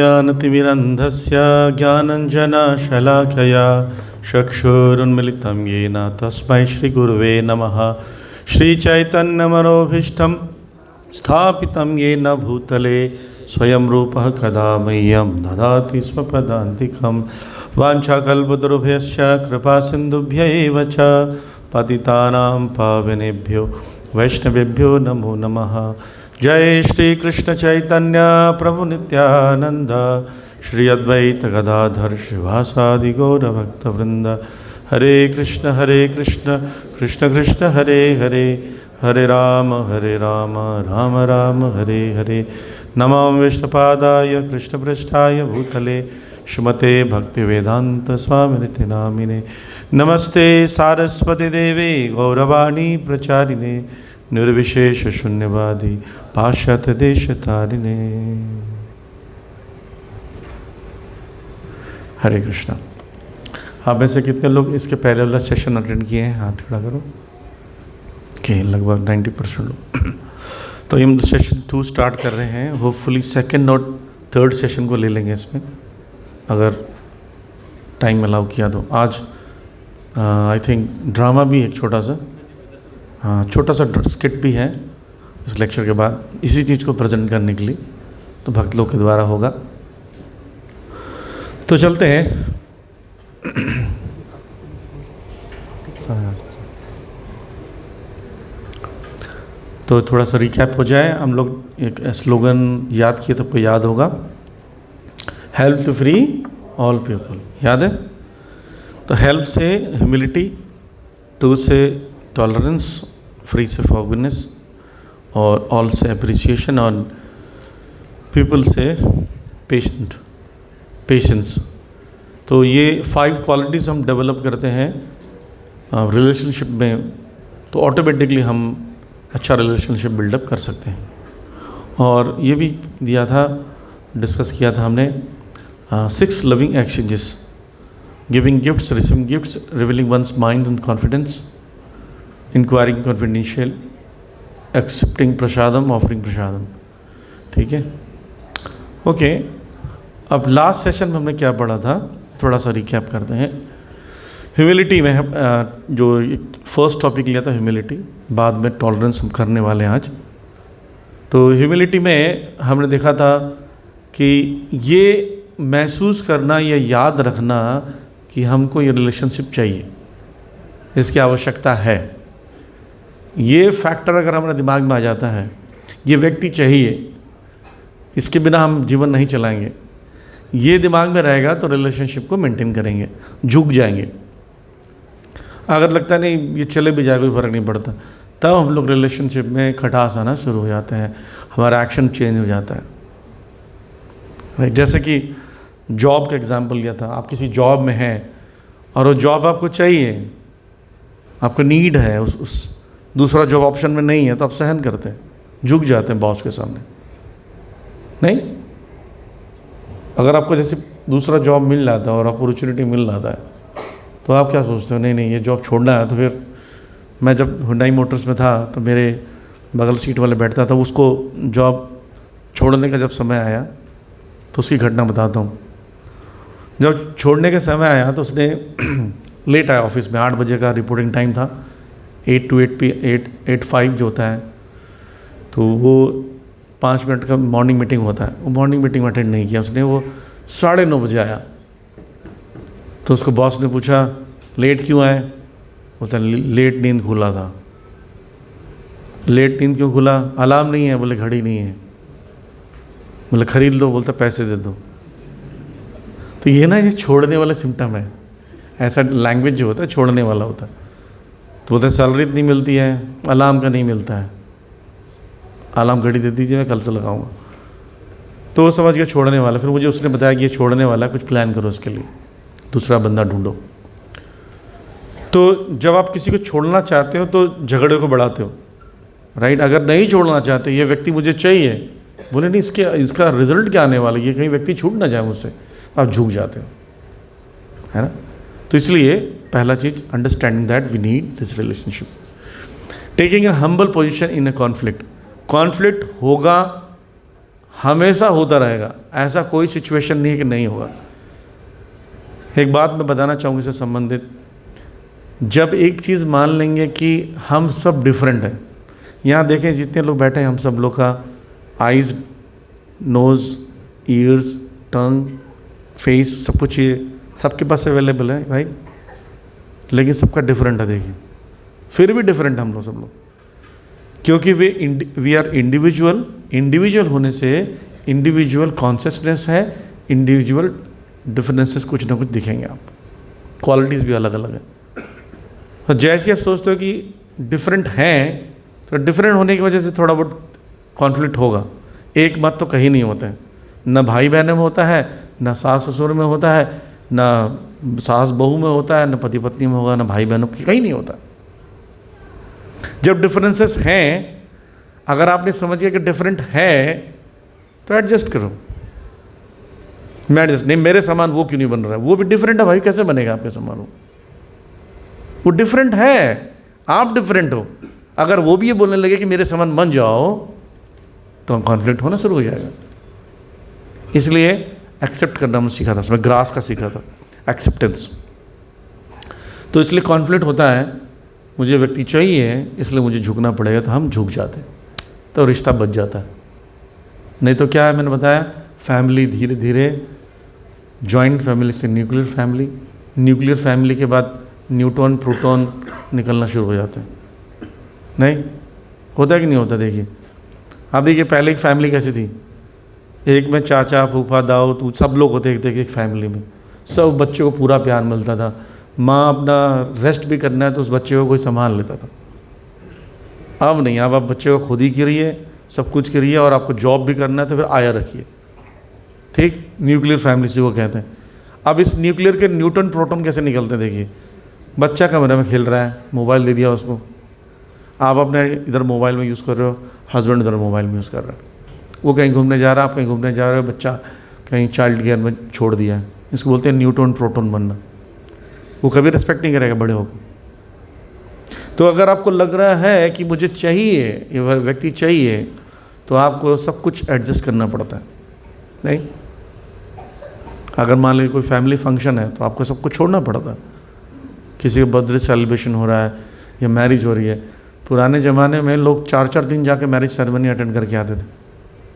ज्ञानतिमिरन्धस्य ज्ञानञ्जनशलाकया चक्षुरुन्मिलितं येन तस्मै श्रीगुरुवे नमः। श्रीचैतन्यमनोभीष्टं स्थापितं येन भूतले स्वयं रूपः कदा मह्यं ददाति स्वपदान्तिकं। वाञ्छाकल्पतरुभ्यश्च कृपासिन्धुभ्य एव च पतितानां पावनेभ्यो वैष्णवेभ्यो नमो नमः। जय श्री कृष्ण चैतन्य प्रभु नित्यानंद श्री अद्वैत गदाधर श्रीवासादि गौर भक्तवृंद। हरे कृष्ण कृष्ण कृष्ण हरे हरे, हरे राम राम राम हरे हरे। नमो विष्णुपादाय कृष्णपृष्ठाय भूतले श्रीमते भक्तिवेदांत स्वामिनिति नामिने। नमस्ते सारस्वती देवी गौरवाणी प्रचारिणे निर्विशेष शून्यवादी पाश्चात्य देश तारिणे। हरे कृष्णा। आप में से कितने लोग इसके पहले वाला सेशन अटेंड किए हैं? हाथ खड़ा करो। ओके, लगभग 90% लोग। तो हम सेशन 2 स्टार्ट कर रहे हैं। होपफुली सेकंड और थर्ड सेशन को ले लेंगे इसमें, अगर टाइम अलाउ किया तो। आज आई थिंक ड्रामा भी एक छोटा सा स्किट भी है इस लेक्चर के बाद, इसी चीज़ को प्रेजेंट करने के लिए, तो भक्त लोग के द्वारा होगा। तो चलते हैं। तो थोड़ा सा रिकैप हो जाए। हम लोग एक स्लोगन याद किए, सबको याद होगा, help to free all people, याद है? तो हेल्प से ह्यूमिलिटी, टू से टॉलरेंस, फ्री से फॉरगिवनेस, और ऑल से अप्रिसिएशन, और पीपल से पेशेंस। तो ये 5 क्वालिटीज़ हम डेवलप करते हैं रिलेशनशिप में, तो ऑटोमेटिकली हम अच्छा रिलेशनशिप बिल्डअप कर सकते हैं। और ये भी दिया था, डिस्कस किया था हमने, 6 loving exchanges: giving gifts, receiving gifts, revealing one's mind and confidence, inquiring confidential, accepting prasadam, offering prasadam. ठीक है, ओके। अब लास्ट सेशन में हमने क्या पढ़ा था, थोड़ा सा रिकैप करते हैं। ह्यूमिलिटी में जो फर्स्ट टॉपिक लिया था ह्यूमिलिटी, बाद में टॉलरेंस हम करने वाले हैं आज। तो ह्यूमिलिटी में हमने देखा था कि ये महसूस करना या याद रखना कि हमको ये रिलेशनशिप चाहिए, इसकी आवश्यकता है। ये फैक्टर अगर हमारे दिमाग में आ जाता है, ये व्यक्ति चाहिए, इसके बिना हम जीवन नहीं चलाएंगे, ये दिमाग में रहेगा तो रिलेशनशिप को मेंटेन करेंगे, झुक जाएंगे। अगर लगता है नहीं ये चले भी जाए कोई फ़र्क नहीं पड़ता, तब हम लोग रिलेशनशिप में खटास आना शुरू हो जाते हैं, हमारा एक्शन चेंज हो जाता है। राइट, जैसे कि जॉब का एग्जांपल लिया था। आप किसी जॉब में हैं और वो जॉब आपको चाहिए, आपको नीड है, उस दूसरा जॉब ऑप्शन में नहीं है, तो आप सहन करते हैं, झुक जाते हैं बॉस के सामने, नहीं? अगर आपको जैसे दूसरा जॉब मिल जाता है और अपॉर्चुनिटी मिल जाता है, तो आप क्या सोचते हो? नहीं ये जॉब छोड़ना है। तो फिर मैं जब हुंडई मोटर्स में था तो मेरे बगल सीट वाले बैठता था, उसको जॉब छोड़ने का जब समय आया तो उसकी घटना बताता हूँ। जब छोड़ने के समय आया तो उसने लेट आया ऑफिस में, 8 बजे का रिपोर्टिंग टाइम था, 8 to 8:05 जो होता है, तो वो 5 मिनट का मॉर्निंग मीटिंग होता है, वो मॉर्निंग मीटिंग में अटेंड नहीं किया उसने। वो 9:30 बजे आया। तो उसको बॉस ने पूछा लेट क्यों आए? बोलता लेट नींद खुला था। लेट नींद क्यों खुला? अलार्म नहीं है। बोले घड़ी नहीं है। बोले खरीद लो। बोलता पैसे दे दो। तो ये ना, ये छोड़ने वाला सिम्टम है। ऐसा लैंग्वेज जो होता है छोड़ने वाला होता है। तो बोलता सैलरी इतनी मिलती है, अलार्म का नहीं मिलता है, अलार्म घड़ी दे दीजिए, मैं कल से लगाऊंगा। तो वो समझ गया छोड़ने वाला। फिर मुझे उसने बताया कि ये छोड़ने वाला है, कुछ प्लान करो उसके लिए, दूसरा बंदा ढूंढो। तो जब आप किसी को छोड़ना चाहते हो तो झगड़े को बढ़ाते हो, राइट? अगर नहीं छोड़ना चाहते, ये व्यक्ति मुझे चाहिए, बोले नहीं इसका रिजल्ट क्या आने वाला, ये कहीं व्यक्ति छूट ना जाए मुझसे, आप झुक जाते हो, है ना? तो इसलिए पहला चीज़, understanding that we need this relationship, taking a humble position in a conflict. Conflict होगा, हमेशा होता रहेगा, ऐसा कोई सिचुएशन नहीं है कि नहीं होगा। एक बात मैं बताना चाहूँगी इससे संबंधित, जब एक चीज़ मान लेंगे कि हम सब डिफरेंट हैं, यहाँ देखें जितने लोग बैठे हैं हम सब लोग का आइज़, नोज़, ईयर्स, टंग, फेस, सब कुछ ये सबके पास अवेलेबल है भाई, लेकिन सबका डिफरेंट है। देखिए फिर भी डिफरेंट हम लोग सब लोग, क्योंकि वी आर इंडिविजुअल होने से इंडिविजुअल कॉन्शियसनेस है, इंडिविजुअल डिफरेंसेस कुछ ना कुछ दिखेंगे आप, क्वालिटीज़ भी अलग अलग है। तो जैसे आप सोचते हो कि डिफरेंट हैं, तो डिफरेंट होने की वजह से थोड़ा बहुत कॉन्फ्लिक्ट होगा। एक मत तो कहीं नहीं होता है, ना भाई बहन में होता है, ना सास ससुर में होता है, ना सास बहू में होता है, ना पति पत्नी में होगा, ना भाई बहनों की, कहीं नहीं होता। जब डिफरेंसेस हैं, अगर आपने समझ गया कि डिफरेंट है तो एडजस्ट करो। मैं एडजस्ट नहीं, मेरे समान वो क्यों नहीं बन रहा है, वो भी डिफरेंट है भाई, कैसे बनेगा आपके समान? वो डिफरेंट है, आप डिफरेंट हो। अगर वो भी ये बोलने लगे कि मेरे समान बन जाओ, तो कॉन्फ्लिक्ट होना शुरू हो जाएगा। इसलिए एक्सेप्ट करना मैं सीखा था, उसमें ग्रास का सीखा था, एक्सेप्टेंस। तो इसलिए कॉन्फ्लिक्ट होता है, मुझे व्यक्ति चाहिए इसलिए मुझे झुकना पड़ेगा, तो हम झुक जाते हैं, तो रिश्ता बच जाता है। नहीं तो क्या है, मैंने बताया, फैमिली धीरे धीरे जॉइंट फैमिली से न्यूक्लियर फैमिली, न्यूक्लियर फैमिली के बाद न्यूट्रॉन प्रोटॉन निकलना शुरू हो जाते हैं। नहीं होता है कि नहीं होता? देखिए आप देखिए, पहले एक फैमिली कैसी थी, एक में चाचा फूफा दाऊ तू सब लोग होते थे एक फैमिली में, सब बच्चों को पूरा प्यार मिलता था। माँ अपना रेस्ट भी करना है तो उस बच्चे को कोई संभाल लेता था। अब नहीं, अब आप बच्चे को खुद ही करिए, सब कुछ करिए, और आपको जॉब भी करना है तो फिर आया रखिए। ठीक, न्यूक्लियर फैमिली से वो कहते हैं। अब इस न्यूक्लियर के न्यूट्रॉन प्रोटॉन कैसे निकलते हैं? देखिए, बच्चा कमरे में खेल रहा है, मोबाइल दे दिया उसको, आप अपने इधर मोबाइल में यूज़ कर रहे हो, हस्बैंड इधर मोबाइल में यूज़ कर रहा है, वो कहीं घूमने जा रहा है, आप कहीं घूमने जा रहे हो, बच्चा कहीं चाइल्ड केयर में छोड़ दिया है। इसको बोलते हैं न्यूट्रॉन प्रोटॉन बनना। वो कभी रिस्पेक्ट नहीं करेगा बड़े होकर। तो अगर आपको लग रहा है कि मुझे चाहिए, ये व्यक्ति चाहिए, तो आपको सब कुछ एडजस्ट करना पड़ता है। नहीं, अगर मान लीजिए कोई फैमिली फंक्शन है तो आपको सब कुछ छोड़ना पड़ता है। किसी का बर्थडे सेलिब्रेशन हो रहा है या मैरिज हो रही है, पुराने ज़माने में लोग 4-4 दिन जाके मैरिज सेरेमनी अटेंड करके आते थे।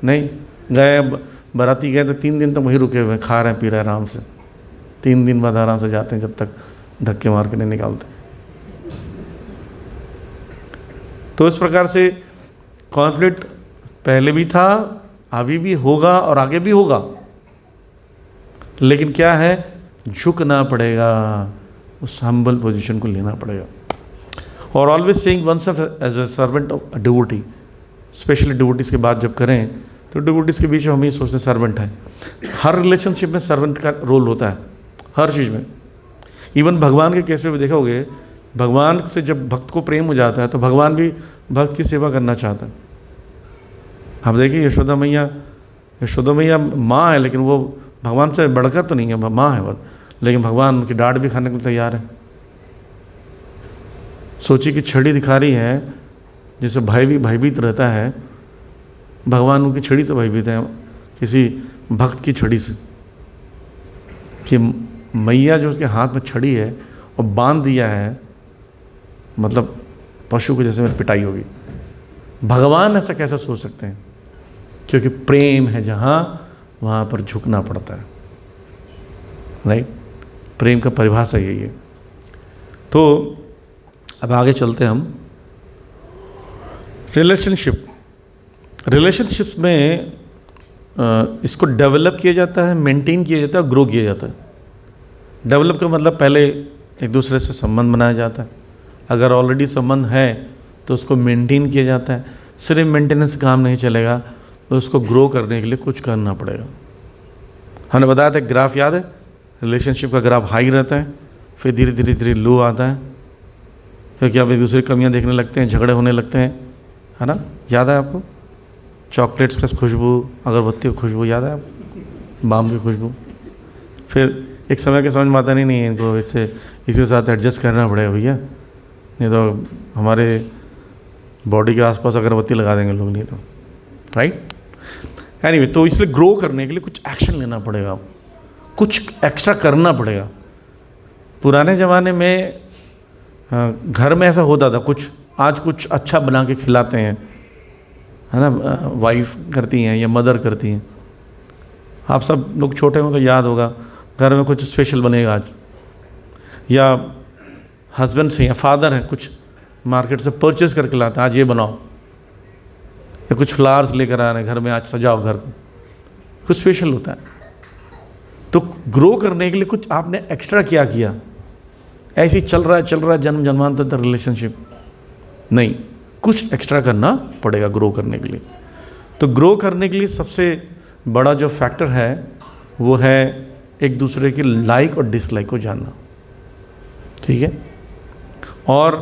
नहीं गए, बाराती गए तो 3 दिन तक वहीं रुके हुए, खा रहे हैं पी रहे हैं आराम से, 3 दिन बाद आराम से जाते हैं, जब तक धक्के मार के नहीं निकालते। तो इस प्रकार से कॉन्फ्लिक्ट पहले भी था, अभी भी होगा और आगे भी होगा, लेकिन क्या है, झुकना पड़ेगा, उस हम्बल पोजीशन को लेना पड़ेगा। और always saying oneself as a servant of devotee, especially devotees की बात जब करें तो डिवोटीज़ के बीच में हम ये सोचते हैं सर्वेंट है। हर रिलेशनशिप में सर्वेंट का रोल होता है, हर चीज़ में। इवन भगवान के केस में भी देखोगे, भगवान से जब भक्त को प्रेम हो जाता है तो भगवान भी भक्त की सेवा करना चाहता है। आप देखिए यशोदा मैया माँ है, लेकिन वो भगवान से बढ़कर तो नहीं है, माँ है वो, लेकिन भगवान उनकी डांट भी खाने को तैयार है। सोचिए कि छड़ी दिखा रही है, जिससे भाई भी भयभीत रहता है, भगवान उनकी छड़ी से भयभीत है, किसी भक्त की छड़ी से, कि मैया जो उसके हाथ में छड़ी है और बांध दिया है, मतलब पशु को जैसे मेरी पिटाई होगी। भगवान ऐसा कैसा सोच सकते हैं? क्योंकि प्रेम है जहाँ, वहाँ पर झुकना पड़ता है। राइट, प्रेम का परिभाषा यही है। तो अब आगे चलते हैं हम। रिलेशनशिप्स में इसको डेवलप किया जाता है, मेंटेन किया जाता है, ग्रो किया जाता है। डेवलप का मतलब पहले एक दूसरे से संबंध बनाया जाता है, अगर ऑलरेडी संबंध है तो उसको मेंटेन किया जाता है। सिर्फ मेंटेनेंस काम नहीं चलेगा, तो उसको ग्रो करने के लिए कुछ करना पड़ेगा। हमने बताया था, ग्राफ याद है, रिलेशनशिप का ग्राफ हाई रहता है, फिर धीरे धीरे धीरे लो आता है, क्योंकि आप एक दूसरे की कमियां देखने लगते हैं, झगड़े होने लगते हैं, है ना? याद है आपको? चॉकलेट्स का खुशबू, अगरबत्ती की खुशबू, याद है आपको? बाम की खुशबू। फिर एक समय के समझ में आता नहीं है इनको, इसके साथ एडजस्ट करना पड़ेगा भैया, नहीं तो हमारे बॉडी के आसपास अगरबत्ती लगा देंगे लोग, नहीं तो। राइट, एनीवे, तो इसलिए ग्रो करने के लिए कुछ एक्शन लेना पड़ेगा, कुछ एक्स्ट्रा करना पड़ेगा। पुराने ज़माने में घर में ऐसा होता था, कुछ आज कुछ अच्छा बना के खिलाते हैं, है ना, वाइफ करती हैं या मदर करती हैं। आप सब लोग छोटे हो तो याद होगा, घर में कुछ स्पेशल बनेगा आज, या हस्बैंड से या फादर हैं कुछ मार्केट से परचेज करके लाते हैं, आज ये बनाओ, या कुछ फ्लावर्स लेकर आ रहे हैं घर में, आज सजाओ घर को, कुछ स्पेशल होता है। तो ग्रो करने के लिए कुछ आपने एक्स्ट्रा क्या किया? ऐसे ही चल रहा है जन्म जन्मांतर तक रिलेशनशिप नहीं, कुछ एक्स्ट्रा करना पड़ेगा ग्रो करने के लिए। तो ग्रो करने के लिए सबसे बड़ा जो फैक्टर है वो है एक दूसरे की लाइक और डिसलाइक को जानना, ठीक है, और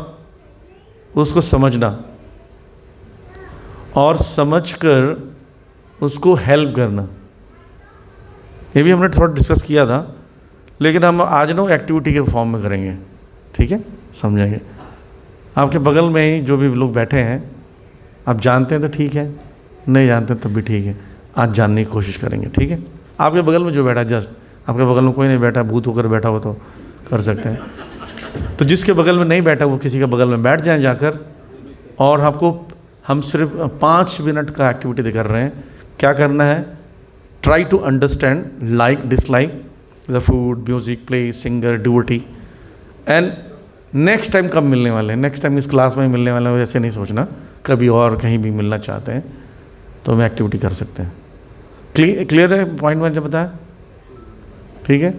उसको समझना, और समझकर उसको हेल्प करना। ये भी हमने थोड़ा डिस्कस किया था, लेकिन हम आज ना एक्टिविटी के फॉर्म में करेंगे, ठीक है, समझेंगे। आपके बगल में ही जो भी लोग बैठे हैं, आप जानते हैं तो ठीक है, नहीं जानते तब भी ठीक है, आज जानने की कोशिश करेंगे, ठीक है। आपके बगल में जो बैठा है, जस्ट आपके बगल में कोई नहीं बैठा, भूत होकर बैठा हो तो कर सकते हैं। तो जिसके बगल में नहीं बैठा वो किसी के बगल में बैठ जाएं जाकर, और आपको हम सिर्फ 5 मिनट का एक्टिविटी कर रहे हैं। क्या करना है? Try to understand like dislike the food, music, play, singer, devotee. And next time कब मिलने वाले हैं? नेक्स्ट टाइम इस क्लास में मिलने वाले हैं ऐसे नहीं सोचना, कभी और कहीं भी मिलना चाहते हैं तो हम एक्टिविटी कर सकते हैं। क्लियर है पॉइंट मैंने बताया? ठीक है,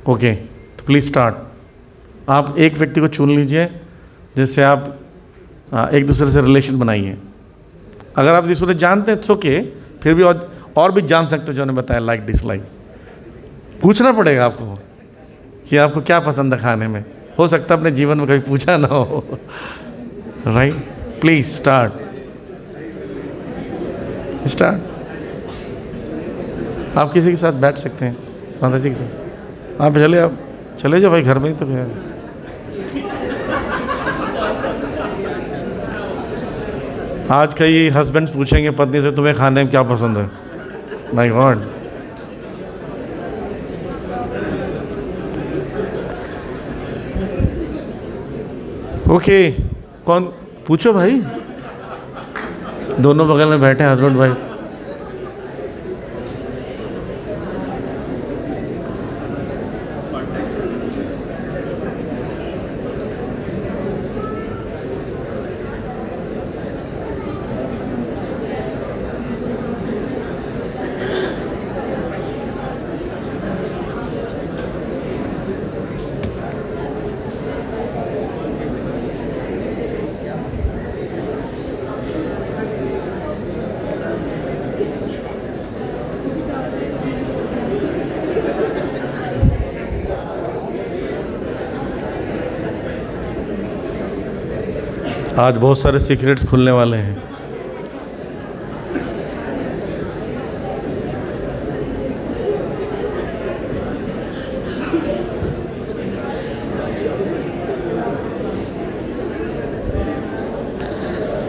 ओके, तो प्लीज़ स्टार्ट। आप एक व्यक्ति को चुन लीजिए जिससे आप एक दूसरे से रिलेशन बनाइए। अगर आप दूसरे जानते हैं तो ओके, फिर भी और भी जान सकते हो, जो उन्होंने बताया लाइक डिसलाइक। पूछना पड़ेगा आपको कि आपको क्या पसंद है खाने में, हो सकता है अपने जीवन में कभी पूछा ना हो, राइट? Please start. आप किसी के साथ बैठ सकते हैं, माता जी के साथ। आप चले जाओ भाई, घर में ही तो है। आज कई हस्बैंड्स पूछेंगे पत्नी से तुम्हें खाने में क्या पसंद है। माय गॉड, ओके, कौन? पूछो भाई, दोनों बगल में बैठे हैं हस्बैंड वाइफ। आज बहुत सारे सीक्रेट्स खुलने वाले हैं।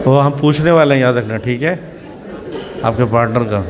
वो हम पूछने वाले हैं, याद रखना, ठीक है, आपके पार्टनर का।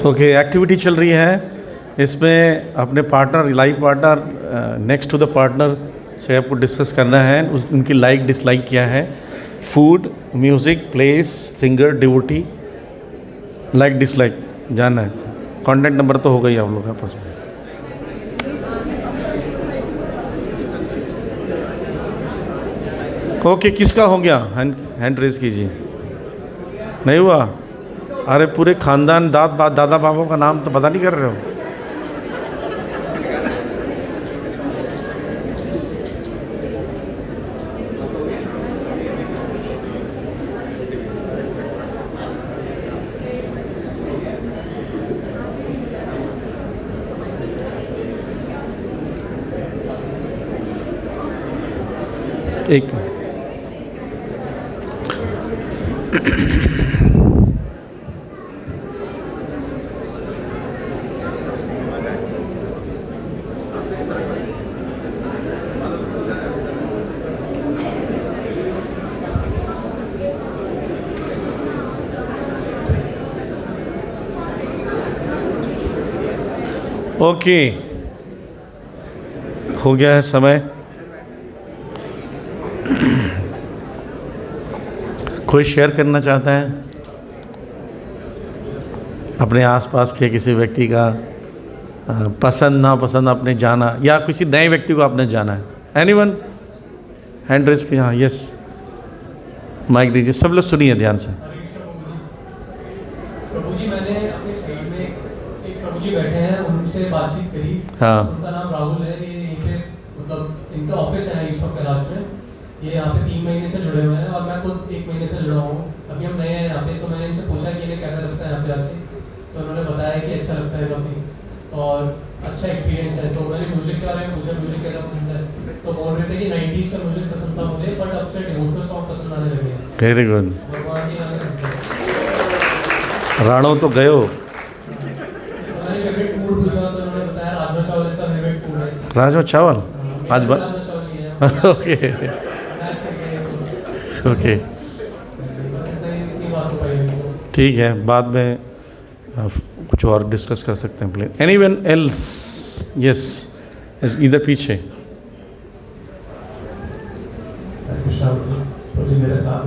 ओके, एक्टिविटी चल रही है, इसमें अपने partner, life partner, next to the partner से आपको डिस्कस करना है उनकी लाइक डिसलाइक क्या है। Food, music, place, singer, devotee, like dislike जानना है। कॉन्टैक्ट नंबर तो होगा ही आप लोग के पास में। ओके, किसका हो गया? हैंड रेज कीजिए। नहीं हुआ? अरे पूरे खानदान दादा बाबा का नाम तो पता नहीं कर रहे हो? एक ओके, हो गया है समय। कोई शेयर करना चाहता है अपने आसपास के किसी व्यक्ति का पसंद नापसंद आपने जाना, या किसी नए व्यक्ति को आपने जाना है? एनीवन? हैंड रेज के, हाँ, यस, माइक दीजिए, सब लोग सुनिए ध्यान से। प्रभु जी, मैंने अपने साइड में एक प्रभु जी बैठे हैं, उनसे बातचीत करी। हाँ। उनका नाम राहुल है। ये यहीं पे मतलब इनका ऑफिस है ईस्ट ऑफ कैलाश में। ये यहाँ पे 3 महीने से जुड़े हुए हैं और मैं खुद 1 महीने से जुड़ा हूँ। अभी हम नए हैं यहाँ पे, तो मैंने इनसे पूछा कि इन्हें कैसा लगता है यहाँ पे आके, तो उन्होंने बताया कि अच्छा लगता है काफ़ी और अच्छा एक्सपीरियंस है। तो मैंने म्यूजिक के बारे में पूछा, म्यूजिक कैसा पसंद है, तो बोल रहे थे कि 90s का म्यूजिक पसंद था मुझे, बट अब से डिवोशनल सॉन्ग पसंद आने लगे हैं। Very good. भगवान के गाने सुनते हैं। राणो तो गयो। मैंने फेवरेट फूड पूछा तो उन्होंने बताया राजमा चावल इनका फेवरेट फूड है। राजमा चावल? आज राजमा चावल ही है। ओके ओके, बस इतनी बात हो पाई। ठीक है, बाद में कुछ और डिस्कस कर सकते हैं प्लीज। Anyone else? यस, इधर पीछे। कृष्णा प्रभु जी मेरे साथ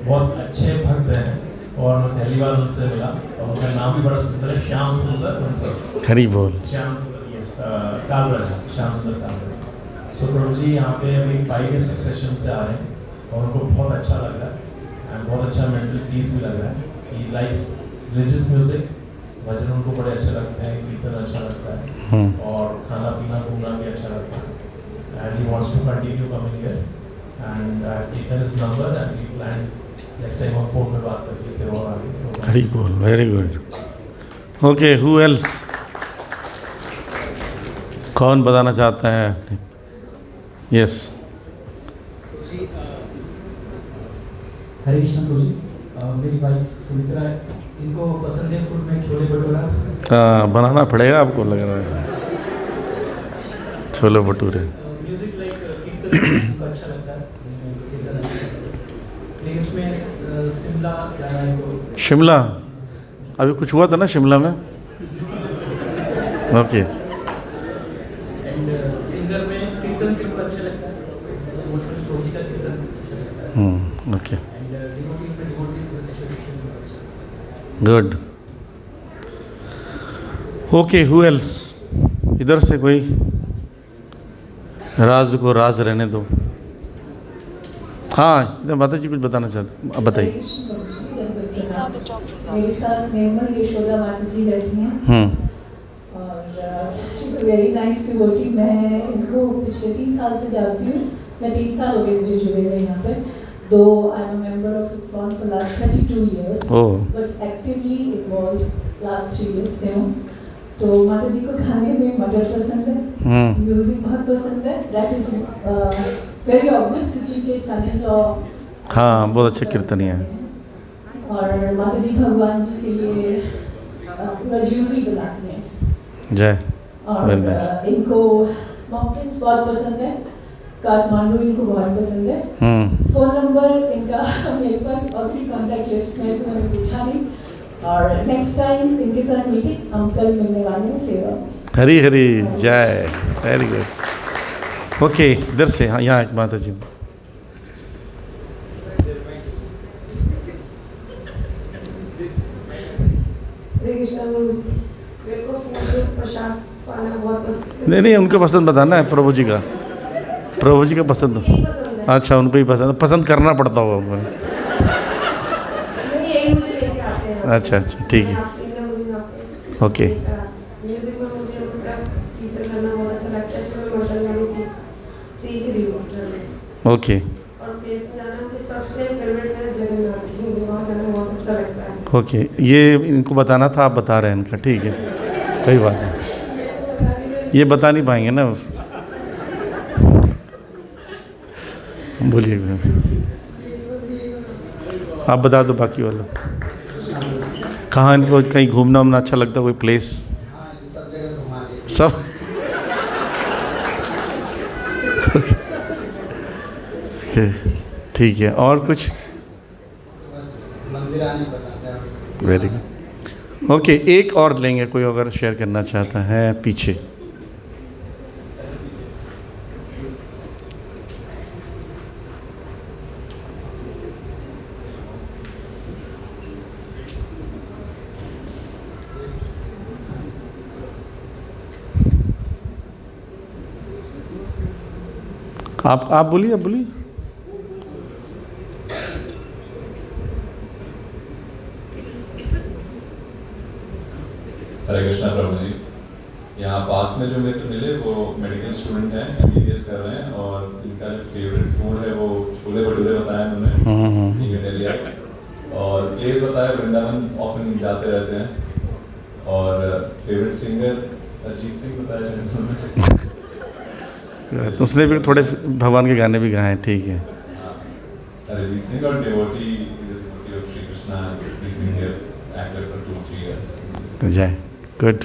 बहुत अच्छे भक्त हैं और मैं पहली बार उनसे मिला और उनका नाम भी बड़ा सुंदर है, श्याम सुंदर बंसल। हरी बोल। श्याम सुंदर, यस, कालराज, श्याम सुंदर कालराज। सो प्रभु जी यहाँ पे अभी 5 या 6 सेशन से आ रहे हैं और उनको बहुत अच्छा लग रहा है एंड बहुत अच्छा मेंटल पीस भी लग रहा है। ही लाइक्स रिलीजियस म्यूजिक, भजन उनको बड़े अच्छे लगते हैं, कीर्तन अच्छा लगता है और खाना पीना घूमना भी अच्छा लगता है and he wants to continue coming here and I have taken his number and we plan next time हम फोन पे बात करके फिर और आगे। Hari bol, very good. Okay, who else? कौन बताना चाहता है? यस। हरे कृष्ण प्रभु जी, मेरी वाइफ सुमित्रा, इनको पसंद है फूड में छोले भटूरा। बनाना पड़ेगा आपको, लग रहा है, छोले भटूरे। म्यूजिक लाइक कीर्तन उनको अच्छा लगता है, लेकिन इसमें शिमला गाना है इनको। शिमला? अभी कुछ हुआ था ना शिमला में? ओके। एंड सिंगर में कीर्तन से अच्छा लगता है, इमोशनल रोजी का कीर्तन अच्छा लगता है। ओके, एंड डिवोटीज में devotees good. Okay, who else? इधर से कोई? राज को राज रहने दो। हाँ, इधर माता जी कुछ बताना चाहते, अब बताइए। मेरे साथ निर्मल यशोदा माता जी बैठी हैं और वेरी नाइस डिवोटी। मैं इनको पिछले 3 साल से जानती हूँ। मैं 3 साल हो गए मुझे जुड़े हुए यहाँ पे। दो I am member of ISKCON for last 32 years, but actively involve last 3 years से हूँ। तो माता जी को खाने में मटर पसंद है, म्यूजिक बहुत पसंद है। दैट इज वेरी ऑब्वियस क्योंकि इनके सन इन लॉ हाँ बहुत अच्छे कीर्तनी हैं। और माता जी भगवान जी के लिए पूरा ज्वेलरी बनाती हैं। जय। और इनको माउंटेन्स बहुत पसंद है, काठमांडू इनको बहुत पसंद है। फ़ोन नंबर इनका मेरे पास ऑलरेडी कॉन्टैक्ट लिस्ट में है तो मैंने पूछा नहीं। और नेक्स्ट टाइम इनके साथ मीटिंग हम कल मिलने वाले हैं सेवा में। हरी हरी जय, वेरी गुड। ओके, इधर से, हाँ यहाँ एक माता जी। मेरे को प्रसाद पाना बहुत पसंद। नहीं, उनको पसंद बताना है, प्रभु जी का, प्रभु जी का पसंद। अच्छा, उनको ही पसंद करना पड़ता होगा उनको। यही मुझे अच्छा अच्छा, ठीक है, ओके म्यूजिक में मुझे मतलब कीर्तन करना बहुत अच्छा लगता है, इसलिए मैं मंडल गाने सीख रही हूँ। ओके और प्लेस में जाना मुझे सबसे फेवरेट है जगन्नाथ जी, मुझे वहाँ जाना बहुत अच्छा लगता है। ओके, ये इनको बताना था, आप बता रहे हैं इनका, ठीक है, कोई बात नहीं, ये बता नहीं पाएंगे ना, बोलिए, आप बता दो बाकी वाला, कहाँ इनको कहीं घूमना वूमना अच्छा लगता है, कोई प्लेस? सब जगह घुमा के सब ठीक है, और कुछ? बस मंदिर आने पसंद है। वेरी गुड, ओके, एक और लेंगे, कोई अगर शेयर करना चाहता है पीछे। आप बोलिए, आप बोलिए। हरे कृष्णा प्रभु जी, यहाँ पास में जो मित्र मिले वो मेडिकल स्टूडेंट हैं, MBBS कर रहे हैं, और इनका जो फेवरेट फूड है वो छोले भटूरे बताया उन्होंने, ठीक है, दिल्ली आए, और प्लेस बताया वृंदावन, ऑफन जाते रहते हैं, और फेवरेट सिंगर अरिजीत सिंह बताया उन्होंने। उसने भी थोड़े भगवान के गाने भी गाए हैं, ठीक है, अरिजीत सिंह, और devotee of Shri Krishna, he's been here active for 2-3 years. जय, गुड,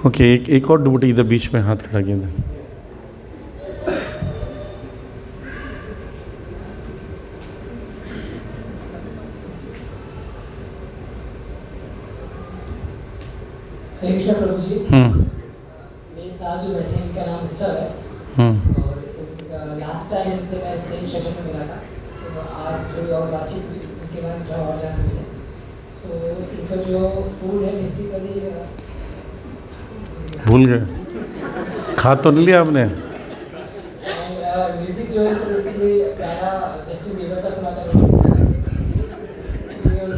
ओके, एक और डिवोटी इधर बीच में हाथ खड़ा किया था। हरे कृष्णा प्रभु जी, मेरे साथ जो बैठे हैं इनका नाम उत्सव है, और लास्ट टाइम इनसे मैं सेम सेशन में मिला था, तो आज थोड़ी और बातचीत हुई, उनके बारे में थोड़ा और जानने मिले। सो इनका जो फूड है बेसिकली, भूल गए, खा तो नहीं लिया आपने? एंड म्यूजिक जो है बेसिकली पहला जस्टिन बीबर का सुना था, उनके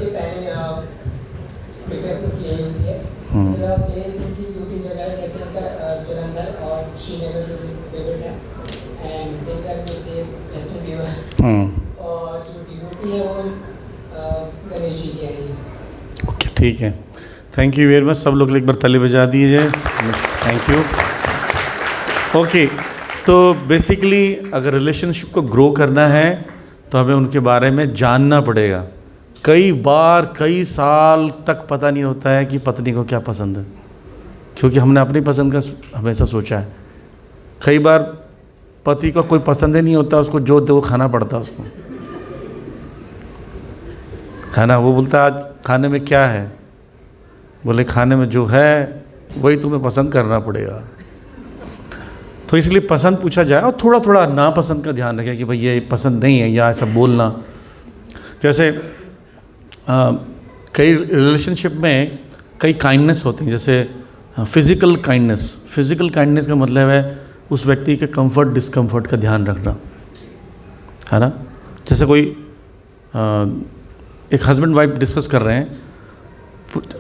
पहले प्रेफरेंस उनकी यही होती है। दूसरा प्लेस इनकी 2-3 जगह है, जैसे इनका जलंधर और श्रीनगर जो फेवरेट है, एंड सिंगर में से जस्टिन बीबर, और जो डिवोटी है वो गणेश जी की है। ओके, ठीक है, थैंक यू वेरी मच, सब लोग एक बार ताली बजा दीजिए, थैंक यू। ओके, तो बेसिकली अगर रिलेशनशिप को ग्रो करना है तो हमें उनके बारे में जानना पड़ेगा। कई बार कई साल तक पता नहीं होता है कि पत्नी को क्या पसंद है, क्योंकि हमने अपनी पसंद का हमेशा सोचा है। कई बार पति को कोई पसंद ही नहीं होता, उसको जो दे वो खाना पड़ता है उसको, है ना। वो बोलता है आज खाने में क्या है, बोले खाने में जो है वही तुम्हें पसंद करना पड़ेगा। तो इसलिए पसंद पूछा जाए, और थोड़ा थोड़ा नापसंद का ध्यान रखें कि भाई ये पसंद नहीं है, या ऐसा बोलना। जैसे कई रिलेशनशिप में कई काइंडनेस होती हैं, जैसे फिज़िकल काइंडनेस। फिज़िकल काइंडनेस का मतलब है उस व्यक्ति के कंफर्ट डिस्कम्फर्ट का ध्यान रखना, है ना। जैसे कोई एक हस्बैंड वाइफ डिस्कस कर रहे हैं,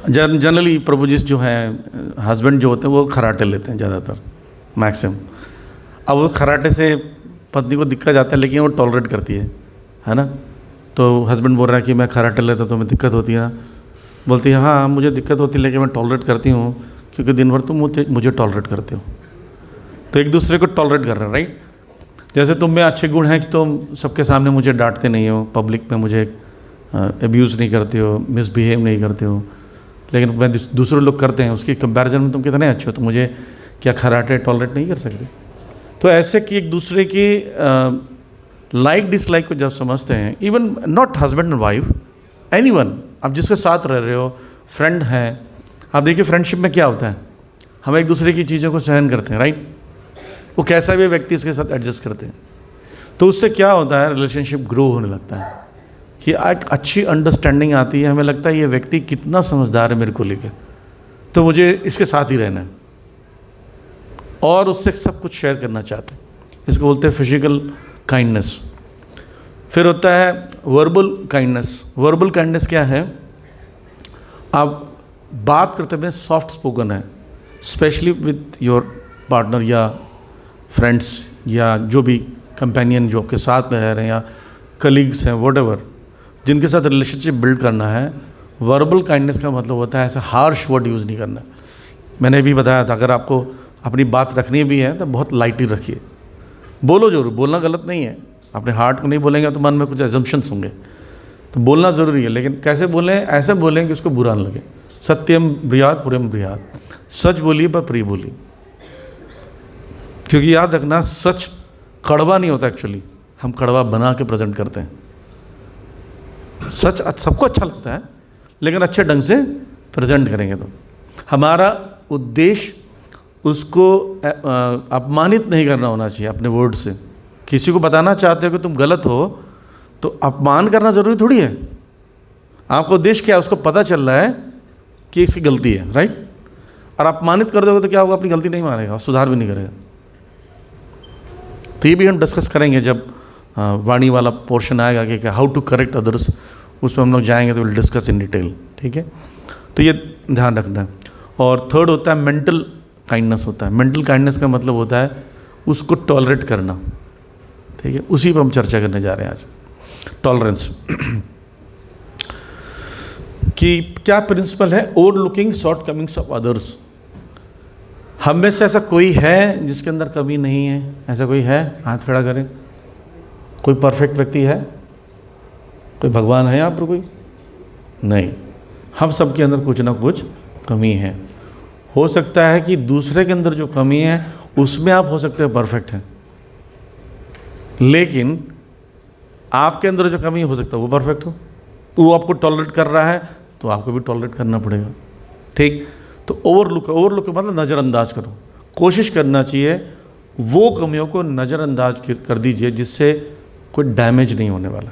जनरली प्रभु जी जो हैं हस्बैंड जो होते हैं वो खराटे लेते हैं ज़्यादातर, मैक्सिमम। अब वो खराटे से पत्नी को दिक्कत आता है, लेकिन वो टॉलरेट करती है ना। तो हस्बैंड बोल रहा है कि मैं खराटे लेता तो मैं दिक्कत होती है, बोलती है हाँ मुझे दिक्कत होती है, लेकिन मैं टॉलरेट करती हूँ क्योंकि दिन भर तुम मुझे टॉलरेट करते हो। तो एक दूसरे को टॉलरेट कर रहे हैं, राइट। जैसे तुम में अच्छे गुण हैं कि तुम सबके सामने मुझे डांटते नहीं हो, पब्लिक में मुझे एब्यूज़ नहीं करते हो, मिसबिहेव नहीं करते हो, लेकिन मैं दूसरे लोग करते हैं उसकी कंपैरिजन में तुम कितने अच्छे हो, तो मुझे क्या खराटे टॉलरेट नहीं कर सकते। तो ऐसे कि एक दूसरे की लाइक डिसलाइक को जब समझते हैं, even not husband and wife, anyone, आप जिसके साथ रह रहे हो, फ्रेंड हैं, आप देखिए फ्रेंडशिप में क्या होता है, हम एक दूसरे की चीज़ों को सहन करते हैं, राइट। वो कैसा भी व्यक्ति उसके साथ एडजस्ट करते हैं, तो उससे क्या होता है, रिलेशनशिप ग्रो होने लगता है कि एक अच्छी अंडरस्टैंडिंग आती है। हमें लगता है ये व्यक्ति कितना समझदार है मेरे को लेकर, तो मुझे इसके साथ ही रहना है, और उससे सब कुछ शेयर करना चाहते हैं। इसको बोलते हैं फिजिकल काइंडनेस। फिर होता है वर्बल काइंडनेस। वर्बल काइंडनेस क्या है? आप बात करते हुए सॉफ्ट स्पोकन है, स्पेशली विथ योर पार्टनर या फ्रेंड्स या जो भी कंपेनियन जो आपके साथ में रह रहे हैं या कलीग्स हैं, व्हाटएवर, जिनके साथ रिलेशनशिप बिल्ड करना है। वर्बल काइंडनेस का मतलब होता है ऐसा हार्श वर्ड यूज़ नहीं करना। मैंने भी बताया था, अगर आपको अपनी बात रखनी भी है तो बहुत लाइटली रखिए। बोलो जरूर, बोलना गलत नहीं है, अपने हार्ट को नहीं बोलेंगे तो मन में कुछ एजम्पशंस होंगे, तो बोलना ज़रूरी है, लेकिन कैसे बोलें? ऐसे बोलें कि उसको बुरा न लगे। सत्यम ब्रूयात् पुरुषं ब्रूयात्, सच बोलिए पर प्रिय बोलिए। क्योंकि याद रखना, सच कड़वा नहीं होता एक्चुअली, हम कड़वा बना के प्रेजेंट करते हैं। सच सबको अच्छा लगता है, लेकिन अच्छे ढंग से प्रेजेंट करेंगे तो। हमारा उद्देश्य उसको अपमानित नहीं करना होना चाहिए अपने वर्ड से। किसी को बताना चाहते हो कि तुम गलत हो, तो अपमान करना ज़रूरी थोड़ी है। आपका उद्देश्य क्या है? उसको पता चल रहा है कि इसकी गलती है, राइट? और अपमानित कर दोगे तो क्या होगा? अपनी गलती नहीं मानेगा, सुधार भी नहीं करेगा। तो ये भी हम डिस्कस करेंगे जब वाणी वाला पोर्शन आएगा कि हाउ टू करेक्ट अदर्स, उसमें हम लोग जाएंगे तो विल डिस्कस इन डिटेल, ठीक है? तो ये ध्यान रखना है। और थर्ड होता है मेंटल काइंडनेस होता है। मेंटल काइंडनेस का मतलब होता है उसको टॉलरेट करना, ठीक है? उसी पर हम चर्चा करने जा रहे हैं आज, टॉलरेंस। कि क्या प्रिंसिपल है? Overlooking shortcomings of others. हम में से ऐसा कोई है जिसके अंदर कमी नहीं है? ऐसा कोई है? हाथ खड़ा करें। कोई परफेक्ट व्यक्ति है? कोई भगवान है यहाँ पर? कोई नहीं। हम सब के अंदर कुछ ना कुछ कमी है। हो सकता है कि दूसरे के अंदर जो कमी है उसमें आप हो सकते हैं परफेक्ट हैं, लेकिन आपके अंदर जो कमी हो सकता है वो परफेक्ट हो। वो आपको टॉलरेट कर रहा है तो आपको भी टॉलरेट करना पड़ेगा, ठीक? तो ओवरलुक मतलब नज़रअंदाज करो। कोशिश करना चाहिए वो कमियों को नज़रअंदाज कर दीजिए जिससे कोई डैमेज नहीं होने वाला।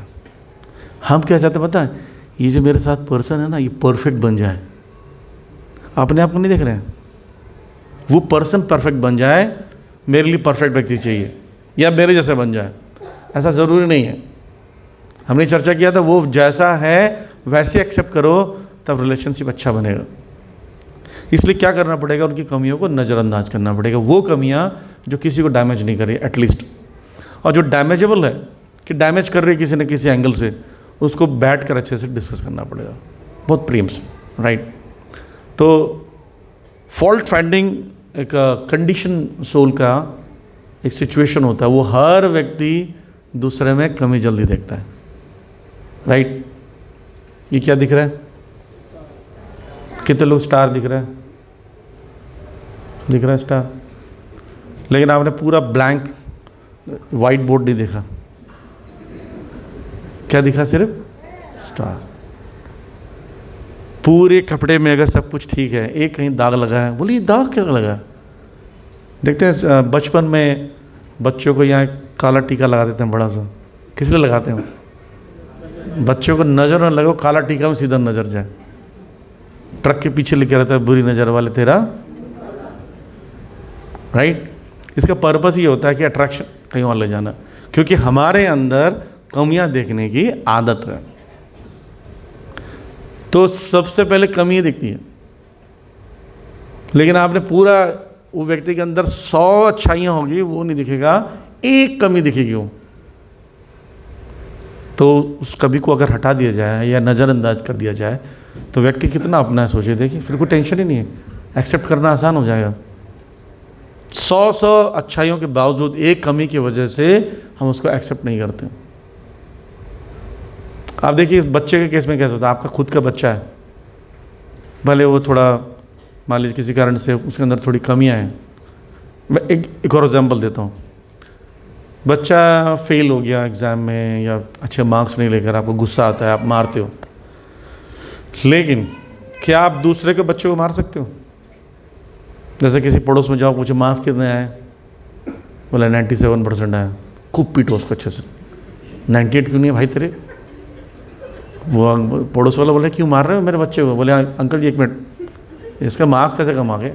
हम क्या चाहते हैं पता है? ये जो मेरे साथ पर्सन है ना, ये परफेक्ट बन जाए। अपने आप को नहीं देख रहे हैं, वो पर्सन परफेक्ट बन जाए। मेरे लिए परफेक्ट व्यक्ति चाहिए या मेरे जैसा बन जाए, ऐसा ज़रूरी नहीं है। हमने चर्चा किया था वो जैसा है वैसे एक्सेप्ट करो, तब रिलेशनशिप अच्छा बनेगा। इसलिए क्या करना पड़ेगा? उनकी कमियों को नज़रअंदाज करना पड़ेगा। वो कमियां जो किसी को डैमेज नहीं करी एटलीस्ट, और जो डैमेजेबल है कि डैमेज कर रही है किसी न किसी एंगल से, उसको बैठ कर अच्छे से डिस्कस करना पड़ेगा, बहुत प्रेम से, राइट? तो फॉल्ट फाइंडिंग एक कंडीशन सोल का एक सिचुएशन होता है। वो हर व्यक्ति दूसरे में कमी जल्दी देखता है, राइट? ये क्या दिख रहा है? कितने लोग स्टार दिख रहा है? दिख रहा है स्टार, लेकिन आपने पूरा ब्लैंक वाइट बोर्ड नहीं देखा। क्या दिखा? सिर्फ स्टार। पूरे कपड़े में अगर सब कुछ ठीक है, एक कहीं दाग लगा है, बोलिए दाग क्या लगा? देखते हैं बचपन में बच्चों को यहाँ काला टीका लगा देते हैं बड़ा सा। किस लिए लगाते हैं? बच्चों को नज़र न लगे, काला टीका में सीधा नज़र जाए। ट्रक के पीछे लिखे रहता है बुरी नज़र वाले तेरा, राइट? इसका पर्पस ये होता है कि अट्रैक्शन कहीं और ले जाना, क्योंकि हमारे अंदर कमियां देखने की आदत है। तो सबसे पहले कमी दिखती है, लेकिन आपने पूरा वो व्यक्ति के अंदर 100 अच्छाइयाँ होगी, वो नहीं दिखेगा, एक कमी दिखेगी वो। तो उस कमी को अगर हटा दिया जाए या नज़रअंदाज कर दिया जाए तो व्यक्ति कितना अपना है सोचिए। देखिए, फिर कोई टेंशन ही नहीं है, एक्सेप्ट करना आसान हो जाएगा। 100 अच्छाइयों के बावजूद एक कमी की वजह से हम उसको एक्सेप्ट नहीं करते। आप देखिए बच्चे के केस में कैसा होता है? आपका खुद का बच्चा है, भले वो थोड़ा मान लीजिए किसी कारण से उसके अंदर थोड़ी कमियां हैं। मैं एक और एग्जांपल देता हूँ। बच्चा फेल हो गया एग्ज़ाम में या अच्छे मार्क्स नहीं लेकर, आपको गुस्सा आता है, आप मारते हो, लेकिन क्या आप दूसरे के बच्चे को मार सकते हो? जैसे किसी पड़ोस में जाओ, पूछो मार्क्स कितने आए, बोला 97% आया, खूब पीटो उसको अच्छे से। 98 क्यों नहीं है भाई तेरे? वो पड़ोस वाला बोले क्यों मार रहे हो मेरे बच्चे को? बोले अंकल जी 1 मिनट, इसका मार्क्स कैसे कम आ गए?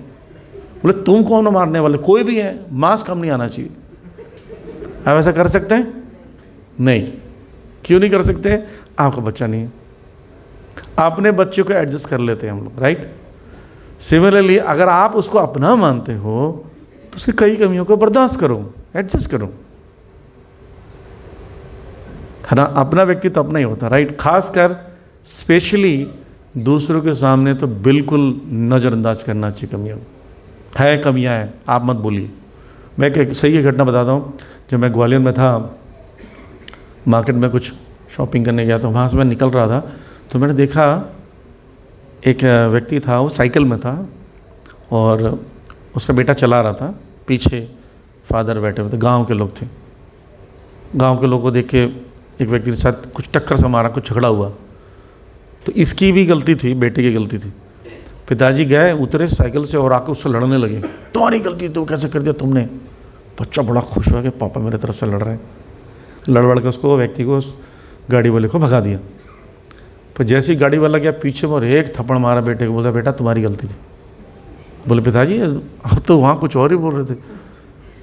बोले तुम कौन हो मारने वाले? कोई भी है, मार्क्स कम नहीं आना चाहिए। आप ऐसा कर सकते हैं? नहीं। क्यों नहीं कर सकते? आपका बच्चा नहीं है, अपने बच्चे को एडजस्ट कर लेते हैं हम लोग, राइट? सिमिलरली अगर आप उसको अपना मानते हो तो उसकी कई कमियों को बर्दाश्त करो, एडजस्ट करो, है ना? अपना व्यक्ति तो अपना ही होता, राइट? खासकर स्पेशली दूसरों के सामने तो बिल्कुल नज़रअंदाज करना चाहिए कमियों, है कमियां हैं, आप मत बोलिए। मैं एक सही घटना बताता हूँ। जब मैं ग्वालियर में था, मार्केट में कुछ शॉपिंग करने गया, तो वहाँ से मैं निकल रहा था तो मैंने देखा एक व्यक्ति था, वो साइकिल में था और उसका बेटा चला रहा था, पीछे फादर बैठे हुए थे, गांव के लोग थे। गांव के लोगों को देख के एक व्यक्ति के साथ कुछ टक्कर से मारा, कुछ झगड़ा हुआ, तो इसकी भी गलती थी, बेटे की गलती थी। पिताजी गए, उतरे साइकिल से और आके उससे लड़ने लगे, तुम्हारी गलती, तो कैसे कर दिया तुमने? बच्चा बड़ा खुश हुआ कि पापा मेरे तरफ से लड़ रहे हैं। लड़ के उसको, व्यक्ति को, उस गाड़ी वाले को भगा दिया। पर जैसे ही गाड़ी वाला गया पीछे में और एक थप्पड़ मारा बेटे को, बोला बेटा तुम्हारी गलती थी। बोले पिताजी अब तो वहाँ कुछ और ही बोल रहे थे।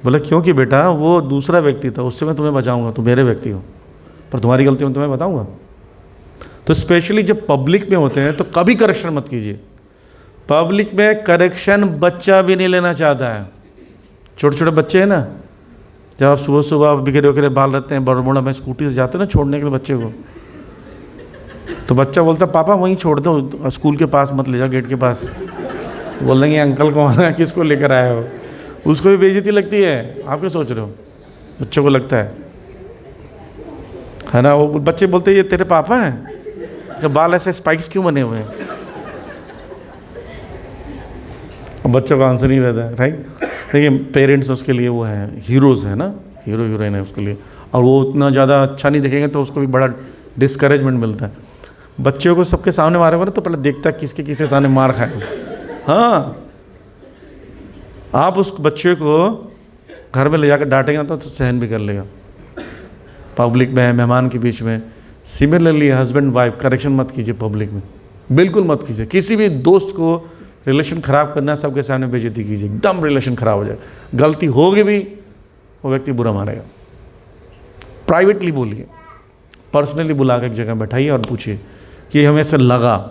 बोला क्योंकि बेटा वो दूसरा व्यक्ति था, उससे मैं तुम्हें बचाऊंगा, तुम मेरे व्यक्ति हो, पर तुम्हारी गलती मैं तुम्हें बताऊंगा। तो स्पेशली जब पब्लिक में होते हैं तो कभी करेक्शन मत कीजिए। पब्लिक में करेक्शन बच्चा भी नहीं लेना चाहता है। छोटे छोटे बच्चे हैं ना, जब आप सुबह सुबह बिखरे बिखरे बाल रहते हैं, बरमुड़ा में स्कूटी से जाते हैं ना छोड़ने के लिए बच्चे को, तो बच्चा बोलता है पापा वहीं छोड़ दो, स्कूल के पास मत ले जाओ, गेट के पास। बोल देंगे अंकल कौन है, किसको लेकर आए हो? उसको भी बेइज्जती लगती है। आप क्या सोच रहे हो? बच्चों को लगता है ना? वो बच्चे बोलते हैं ये तेरे पापा हैं, कि बाल ऐसे स्पाइक्स क्यों बने हुए हैं? बच्चों का आंसर नहीं रहता है, राइट? देखिए पेरेंट्स उसके लिए वो है, हीरोज़ है ना, हीरो हीरोइन है उसके लिए, और वो उतना ज़्यादा अच्छा नहीं दिखेंगे तो उसको भी बड़ा डिस्करेजमेंट मिलता है। बच्चों को सबके सामने मारेगा ना तो पहले देखता है किसके सामने मार खाए। हाँ, आप उस बच्चे को घर में ले जाकर डांटेंगे तो सहन भी कर लेगा। पब्लिक में, मेहमान के बीच में। सिमिलरली हस्बैंड वाइफ, करेक्शन मत कीजिए पब्लिक में, बिल्कुल मत कीजिए। किसी भी दोस्त को रिलेशन ख़राब करना, सबके सामने बेइज्जती कीजिए, एकदम रिलेशन ख़राब हो जाए। गलती होगी भी, वो व्यक्ति बुरा मानेगा। प्राइवेटली बोलिए, पर्सनली बुला कर एक जगह बैठाइए और पूछिए कि हमें ऐसा लगा,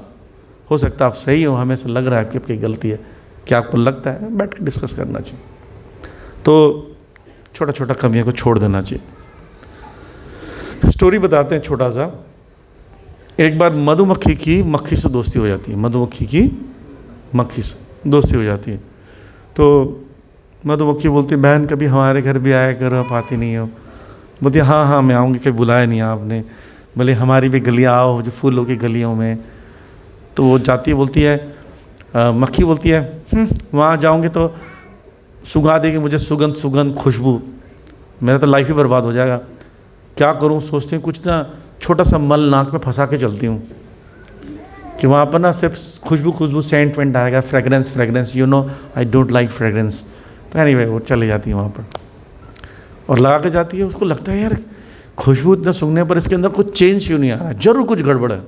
हो सकता है आप सही हो, हमें ऐसा लग रहा है कि आपकी गलती है, क्या आपको लगता है? बैठ के डिस्कस करना चाहिए। तो छोटा छोटा कमियों को छोड़ देना चाहिए। स्टोरी बताते हैं छोटा सा। एक बार मधुमक्खी की मक्खी से दोस्ती हो जाती है, मधुमक्खी की मक्खी से दोस्ती हो जाती है। तो मधुमक्खी बोलती है बहन कभी हमारे घर भी आया करो, आप आती नहीं हो। बोलती है हाँ मैं आऊँगी, कभी बुलाया नहीं आपने। बोले हमारी भी गलियाँ आओ, जो फूलों की गलियों में। तो वो जाती है, बोलती है मक्खी बोलती है वहाँ जाऊँगी तो सुंघा देगी मुझे सुगंध खुशबू, मेरा तो लाइफ ही बर्बाद हो जाएगा। क्या करूँ? सोचती हूँ कुछ ना छोटा सा मल नाक में फंसा के चलती हूँ कि वहाँ पर ना सिर्फ खुशबू सेंट वेंट आएगा, fragrance, you know I don't like fragrance. तो एनीवे वो चले जाती है वहाँ पर और लगा के जाती है। उसको लगता है यार खुशबू इतना सूंघने पर इसके अंदर कुछ चेंज क्यों नहीं आ रहा, जरूर कुछ गड़बड़ है।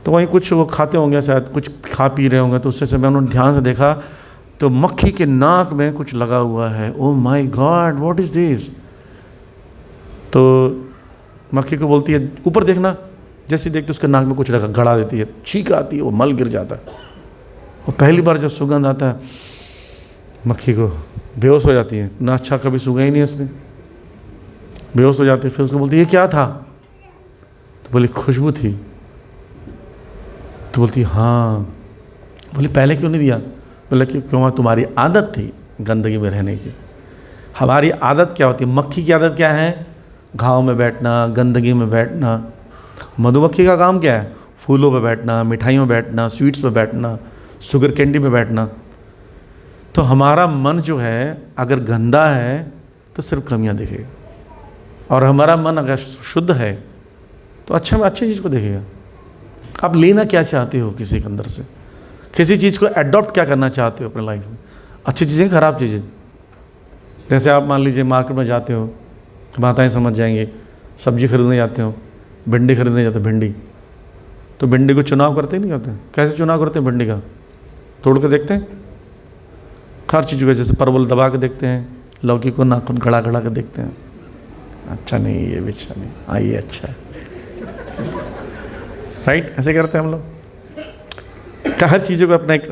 तो वहीं कुछ वो खाते होंगे, शायद कुछ खा पी रहे होंगे, तो उससे से मैं उन्होंने ध्यान से देखा तो मक्खी के नाक में कुछ लगा हुआ है। Oh my God, what is this? तो मक्खी को बोलती है ऊपर देखना। जैसे देखते उसके नाक में कुछ लगा, गड़ा देती है, छींक आती है, वो मल गिर जाता है। और पहली बार जब सुगंध आता है मक्खी को बेहोश हो जाती है, ना अच्छा कभी सूंघा ही नहीं उसने, बेहोश हो जाती है। फिर उसको बोलती है ये क्या था? तो बोली खुशबू थी। तो बोलती हाँ। बोली पहले क्यों नहीं दिया? बोले क्यों तुम्हारी आदत थी गंदगी में रहने की। हमारी आदत क्या होती है? मक्खी की आदत क्या है? घाव में बैठना, गंदगी में बैठना। मधुमक्खी का काम क्या है? फूलों पे बैठना, मिठाइयों में बैठना, स्वीट्स पे बैठना, शुगर कैंडी में बैठना। तो हमारा मन जो है अगर गंदा है तो सिर्फ कमियां देखेगा, और हमारा मन अगर शुद्ध है तो अच्छे में अच्छी चीज़ को देखेगा। आप लेना क्या चाहते हो किसी के अंदर से? किसी चीज़ को एडॉप्ट क्या करना चाहते हो अपने लाइफ में? अच्छी चीज़ें, खराब चीज़ें। जैसे आप मान लीजिए मार्केट में जाते हो, माताएं समझ जाएंगी, सब्जी खरीदने जाते हो, भिंडी खरीदने जाते हो, भिंडी, तो भिंडी को चुनाव करते नहीं होते? कैसे चुनाव करते हैं भिंडी का? तोड़ के देखते हैं हर चीज़ को, जैसे परवल दबा के देखते हैं, लौकी को नाखून गड़ा के देखते हैं, अच्छा नहीं, ये भी अच्छा नहीं, हाँ ये अच्छा है, राइट? ऐसे करते हैं हम लोग का, हर चीज़ों का अपना एक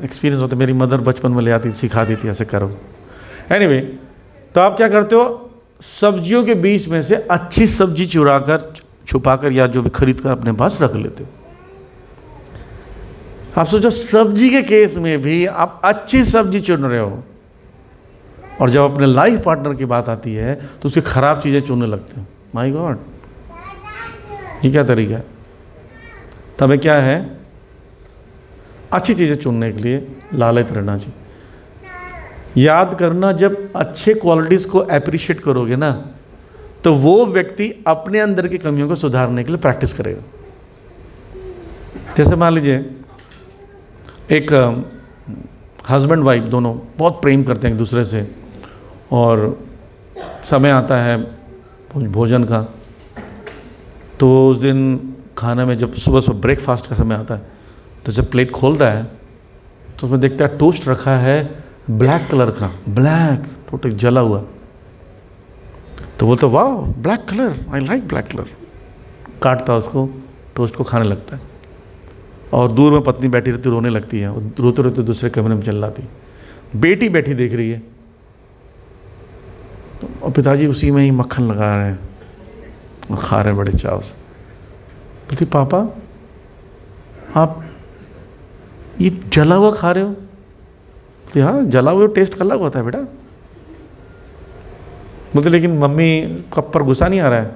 एक्सपीरियंस होता है। मेरी मदर बचपन में ले आती थी, सिखाती थी ऐसे करो। एनीवे, तो आप क्या करते हो, सब्जियों के बीच में से अच्छी सब्जी चुरा कर, छुपा कर, या जो भी खरीद कर अपने पास रख लेते हो। आप सोचो, सब्जी के केस में भी आप अच्छी सब्जी चुन रहे हो, और जब अपने लाइफ पार्टनर की बात आती है तो उसकी खराब चीज़ें चुनने लगते हो। माय गॉड, ये क्या तरीका है? तब क्या है, अच्छी चीज़ें चुनने के लिए लालच रहना चाहिए। याद करना, जब अच्छे क्वालिटीज़ को अप्रिशिएट करोगे ना, तो वो व्यक्ति अपने अंदर की कमियों को सुधारने के लिए प्रैक्टिस करेगा। जैसे मान लीजिए एक हस्बैंड वाइफ दोनों बहुत प्रेम करते हैं एक दूसरे से, और समय आता है भोजन का, तो उस दिन खाना में जब सुबह सुबह ब्रेकफास्ट का समय आता है, तो जब प्लेट खोलता है तो उसमें देखता है टोस्ट रखा है ब्लैक कलर का, ब्लैक टोटल जला हुआ। तो बोलता वाह black colour, I like black colour. काटता उसको, टोस्ट को खाने लगता है, और दूर में पत्नी बैठी रहती, रोने लगती है, रोते रोते दूसरे कमरे में चल जाती। बेटी बैठी देख रही है, और पिताजी उसी में ही मक्खन लगा रहे हैं और खा रहे हैं बड़े चाव से। बोलती पापा आप ये जला हुआ खा रहे हो? बोलती हाँ, जला हुआ टेस्ट अलग होता है बेटा। बोलते लेकिन मम्मी कब पर गुस्सा नहीं आ रहा है?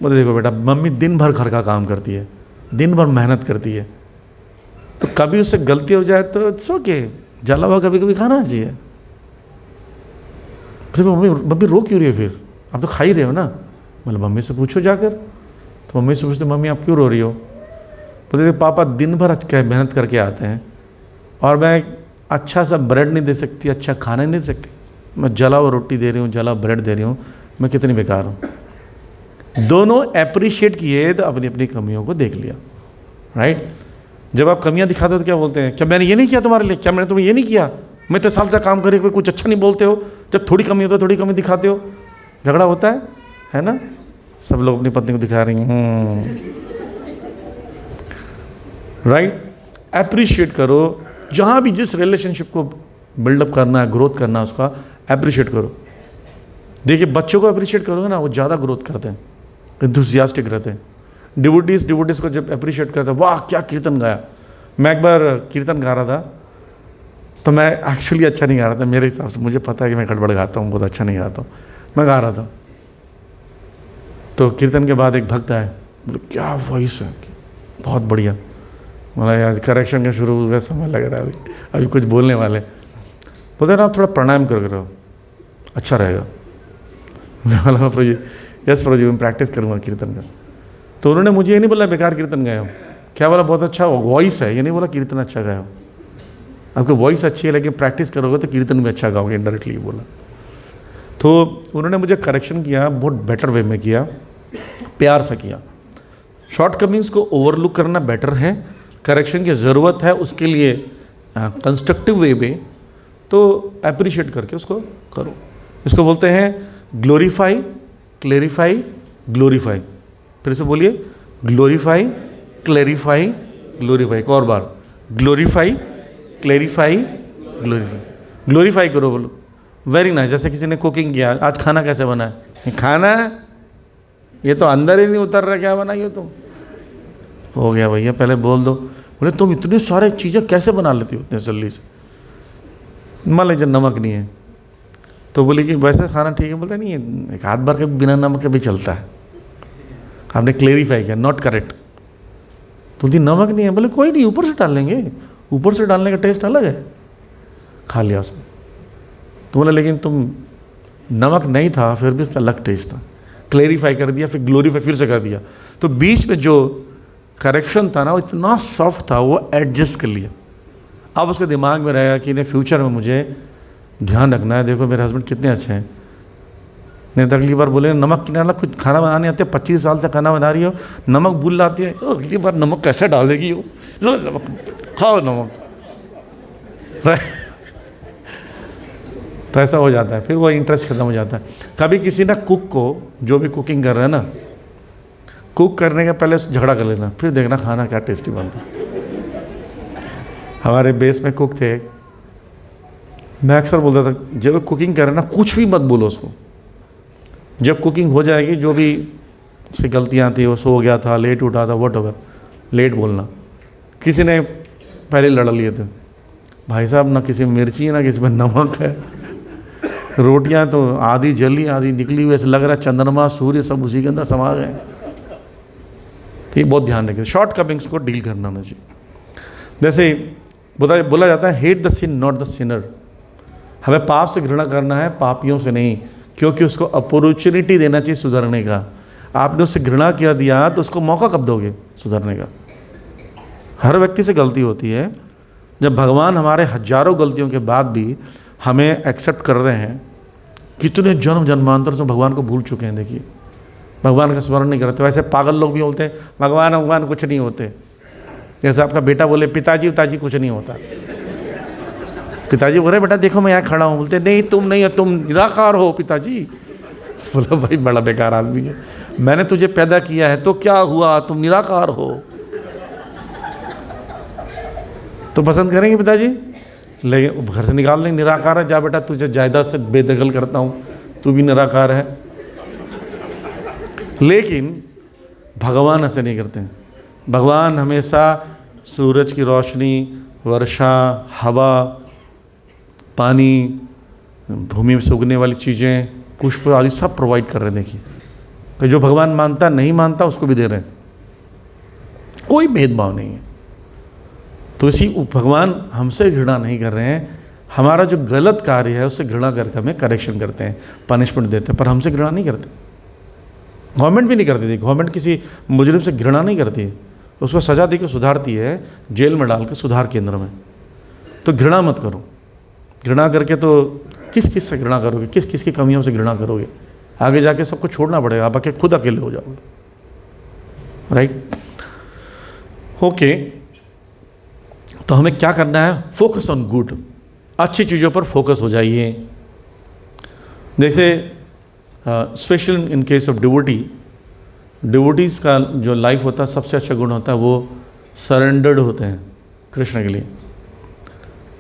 बोलते देखो बेटा, मम्मी दिन भर घर का काम करती है, दिन भर मेहनत करती है, तो कभी उससे गलती हो जाए तो इट्स ओके, जला हुआ कभी कभी खाना चाहिए। मम्मी मम्मी रो क्यों रही है फिर, आप तो खा ही रहे हो ना। मतलब मम्मी से पूछो जाकर। तो मम्मी से पूछते मम्मी आप क्यों रो रही हो? बोलते पापा दिन भर मेहनत करके आते हैं, और मैं अच्छा सा ब्रेड नहीं दे सकती, अच्छा खाना नहीं दे सकती, मैं जला हुआ रोटी दे रही हूँ, जला ब्रेड दे रही हूँ, मैं कितनी बेकार हूँ। दोनों अप्रिशिएट किए तो अपनी अपनी कमियों को देख लिया, राइट? जब आप कमियां दिखाते हो तो क्या बोलते हैं, क्या मैंने ये नहीं किया तुम्हारे लिए, क्या मैंने तुम्हें ये नहीं किया, मैं तो साल से काम करे कोई कुछ अच्छा नहीं बोलते हो। जब थोड़ी कमी होता है थोड़ी कमी दिखाते हो, झगड़ा होता है ना? सब लोग अपनी पत्नी को दिखा रही हैं, राइट? अप्रिशिएट करो, जहाँ भी जिस रिलेशनशिप को बिल्डअप करना है, ग्रोथ करना है, उसका अप्रिशिएट करो। देखिए बच्चों को अप्रिशिएट करोगे ना, वो ज़्यादा ग्रोथ करते हैं, एंथुसियास्टिक रहते हैं। डिवोटीज को जब अप्रिशिएट करते हैं, वाह क्या कीर्तन गाया। मैं एक बार कीर्तन गा रहा था, तो मैं एक्चुअली अच्छा नहीं गा रहा था मेरे हिसाब से, मुझे पता है कि मैं गड़बड़ गाता हूँ, बहुत अच्छा नहीं गाता हूँ। मैं गा रहा था, तो कीर्तन के बाद एक भक्त आए, बोले क्या वॉइस है, बहुत बढ़िया। मतलब यार करेक्शन का शुरू हो गया, समय लग रहा है अभी कुछ बोलने वाले। बोलते ना आप थोड़ा प्राणायाम कर रहे हो, अच्छा रहेगा। मैं बोला प्रभु जी, यस प्रभु जी, मैं प्रैक्टिस करूँगा कीर्तन का। तो उन्होंने मुझे ये नहीं बोला बेकार कीर्तन गाया हो, क्या बोला बहुत अच्छा वॉइस है, ये नहीं बोला कीर्तन अच्छा गाया हो। आपकी वॉइस अच्छी है लेकिन प्रैक्टिस करोगे तो कीर्तन भी अच्छा गाओगे, इनडायरेक्टली बोला। तो उन्होंने मुझे करेक्शन किया, बहुत बेटर वे में किया, प्यार से किया। शॉर्टकमिंग्स को ओवरलुक करना बेटर है, करेक्शन की ज़रूरत है, उसके लिए कंस्ट्रक्टिव वे में तो अप्रिशिएट करके उसको करो। इसको बोलते हैं ग्लोरीफाई, क्लेरिफाई, ग्लोरीफाई। फिर से बोलिए, ग्लोरीफाई, क्लेरिफाई, ग्लोरीफाई। एक और बार, ग्लोरीफाई, क्लेरिफाई, ग्लोरीफाई। ग्लोरीफाई करो, बोलो वेरी नाइस। जैसे किसी ने कुकिंग किया, आज खाना कैसे बना है? खाना ये तो अंदर ही नहीं उतर रहा, क्या बनाई हो तुम? हो गया भैया, पहले बोल दो। बोले तुम इतनी सारी चीज़ें कैसे बना लेती हो इतने जल्दी से? मान लीजिए नमक नहीं है, तो बोले कि वैसे खाना ठीक है। बोलते नहीं, एक आध बार के बिना नमक के भी चलता है। आपने क्लेरिफाई किया, नॉट करेक्ट। तो नमक नहीं है, बोले कोई नहीं, ऊपर से डाल लेंगे, ऊपर से डालने का टेस्ट अलग है। खा लिया उसने। तो बोला लेकिन तुम नमक नहीं था फिर भी उसका अलग टेस्ट था। क्लेरिफाई कर दिया, फिर ग्लोरीफाई फिर से कर दिया। तो बीच में जो करेक्शन था ना, वो इतना सॉफ्ट था, वो एडजस्ट कर लिया। अब उसके दिमाग में रहेगा कि नहीं फ्यूचर में मुझे ध्यान रखना है, देखो मेरे हस्बैंड कितने अच्छे हैं। नहीं तो अगली बार बोले नमक किनारा, कुछ खाना बनाने आते, 25 साल से खाना बना रही हो, नमक भूल जाती है, अगली बार नमक कैसे डाल देगी हो, लो नमक खाओ नमक। तो ऐसा हो जाता है, फिर वो इंटरेस्ट खत्म हो जाता है। कभी किसी ना कुक को, जो भी कुकिंग कर रहे हैं ना, कुक करने के पहले झगड़ा कर लेना, फिर देखना खाना क्या टेस्टी बनता है। हमारे बेस में कुक थे, मैं अक्सर बोलता था जब कुकिंग कर रहे ना कुछ भी मत बोलो उसको, जब कुकिंग हो जाएगी जो भी उसकी गलतियाँ थी, वो सो गया था, लेट उठा था, वट ओवर, लेट बोलना। किसी ने पहले लड़ लिए थे, भाई साहब ना किसी में मिर्ची है ना किसी में नमक है, रोटियां तो आधी जली आधी निकली हुई, ऐसे लग रहा है चंद्रमा सूर्य सब उसी के अंदर समा गए। तो ये बहुत ध्यान रखें, शॉर्ट कमिंग्स को डील करना होना चाहिए। जैसे बोला जाता है hate the sin not the sinner, हमें पाप से घृणा करना है, पापियों से नहीं, क्योंकि उसको अपॉर्चुनिटी देना चाहिए सुधरने का। आपने उससे घृणा किया दिया तो उसको मौका कब दोगे सुधरने का? हर व्यक्ति से गलती होती है। जब भगवान हमारे हजारों गलतियों के बाद भी हमें एक्सेप्ट कर रहे हैं, कितने जन्म जन्मांतर से भगवान को भूल चुके हैं, देखिए भगवान का स्मरण नहीं करते। वैसे पागल लोग भी बोलते हैं भगवान कुछ नहीं होते। जैसे आपका बेटा बोले पिताजी कुछ नहीं होता, पिताजी बोले बेटा देखो मैं यहाँ खड़ा हूँ, बोलते नहीं तुम नहीं हो, तुम निराकार हो पिताजी। बोला भाई बड़ा बेकार आदमी है, मैंने तुझे पैदा किया है तो क्या हुआ, तुम निराकार हो। तो पसंद करेंगे पिताजी, लेकिन घर से निकाल लेंगे, निराकार है, जा बेटा तुझे जायदाद से बेदखल करता हूँ, तू भी निराकार है। लेकिन भगवान ऐसे नहीं करते हैं। भगवान हमेशा सूरज की रोशनी, वर्षा, हवा, पानी, भूमि में से उगने वाली चीज़ें, पुष्प आदि सब प्रोवाइड कर रहे हैं। देखिए कि जो भगवान मानता नहीं मानता उसको भी दे रहे हैं, कोई भेदभाव नहीं है। तो इसी भगवान हमसे घृणा नहीं कर रहे हैं, हमारा जो गलत कार्य है उससे घृणा करके हमें करेक्शन करते हैं, पनिशमेंट देते हैं, पर हमसे घृणा नहीं करते। गवर्नमेंट भी नहीं करती थी, गवर्नमेंट किसी मुजरिम से घृणा नहीं करती है, उसको सज़ा दे के सुधारती है, जेल में डाल के सुधार केंद्र में। तो घृणा मत करो, घृणा करके तो किस किस से घृणा करोगे, किस किस की कमियों से घृणा करोगे, आगे जाके सबको छोड़ना पड़ेगा, आप खुद अकेले हो जाओगे। Right, okay. तो हमें क्या करना है, फोकस ऑन गुड, अच्छी चीज़ों पर फोकस हो जाइए। जैसे special in case of devotees का जो लाइफ होता है, सबसे अच्छा गुण होता है वो सरेंडर्ड होते हैं कृष्ण के लिए।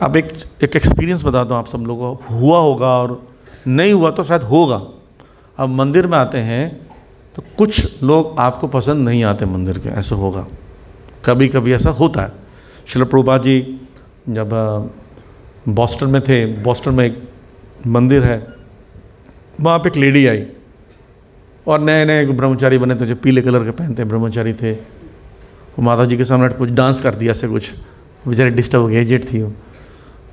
अब एक एक्सपीरियंस बताता हूँ आप सब लोगों को, हुआ होगा और नहीं हुआ तो शायद होगा। अब मंदिर में आते हैं तो कुछ लोग आपको पसंद नहीं आते मंदिर के, ऐसा होगा, कभी कभी ऐसा होता है। श्रील प्रभुपाद जी जब बॉस्टन में थे, बॉस्टन में एक मंदिर है, वहाँ पे एक लेडी आई और नए नए ब्रह्मचारी बने थे, जो पीले कलर के पहनते ब्रह्मचारी थे। वो माता जी के सामने कुछ डांस कर दिया से, कुछ बेचारे डिस्टर्ब हो गए, एजेड थी वो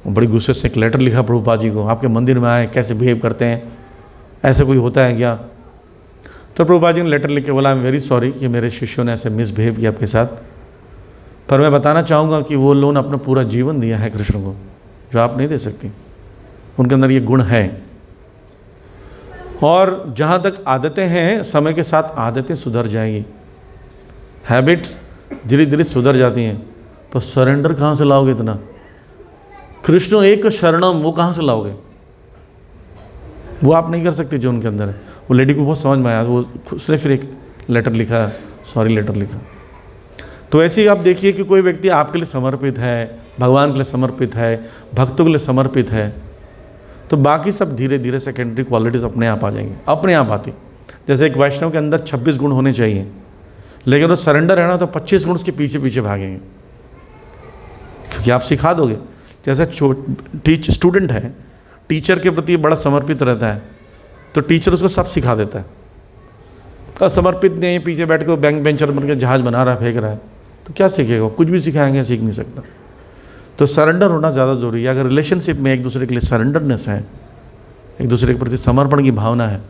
बड़ी गुस्से से एक लेटर लिखा प्रभुपाद जी को, आपके मंदिर में आए कैसे बिहेव करते हैं, ऐसे कोई होता है क्या? तो प्रभुपाद जी ने लेटर लिख के बोला आई एम वेरी सॉरी कि मेरे शिष्यों ने ऐसे मिसबिहेव किया आपके साथ, पर मैं बताना चाहूँगा कि वो लोगों ने अपना पूरा जीवन दिया है कृष्ण को, जो आप नहीं दे सकती। उनके अंदर ये गुण है। और जहाँ तक आदतें हैं, समय के साथ आदतें सुधर जाएंगी, हैबिट धीरे धीरे सुधर जाती हैं, पर सरेंडर कहाँ से लाओगे इतना? कृष्ण एक शरणम, वो कहाँ से लाओगे? वो आप नहीं कर सकते जो उनके अंदर है। वो लेडी को बहुत समझ में आया, वो उसने फिर एक लेटर लिखा, सॉरी लेटर लिखा। तो ऐसे ही आप देखिए कि कोई व्यक्ति आपके लिए समर्पित है, भगवान के लिए समर्पित है, भक्तों के लिए समर्पित है, तो बाकी सब धीरे धीरे सेकेंडरी क्वालिटीज़ अपने आप आ जाएंगे, अपने आप आती। जैसे एक वैष्णव के अंदर 26 गुण होने चाहिए, लेकिन वो सरेंडर है ना तो 25 गुण उसके पीछे पीछे भागेंगे, क्योंकि आप सिखा दोगे। जैसे स्टूडेंट है, टीचर के प्रति बड़ा समर्पित रहता है, तो टीचर उसको सब सिखा देता है। और समर्पित नहीं, पीछे बैठ के बैंक बेंचर बन के जहाज़ बना रहा है, फेंक रहा है, तो क्या सीखेगा? कुछ भी सिखाएंगे सीख नहीं सकता। तो सरेंडर होना ज़्यादा ज़रूरी है। अगर रिलेशनशिप में एक दूसरे के लिए सरेंडरनेस है, एक दूसरे के प्रति समर्पण की भावना है,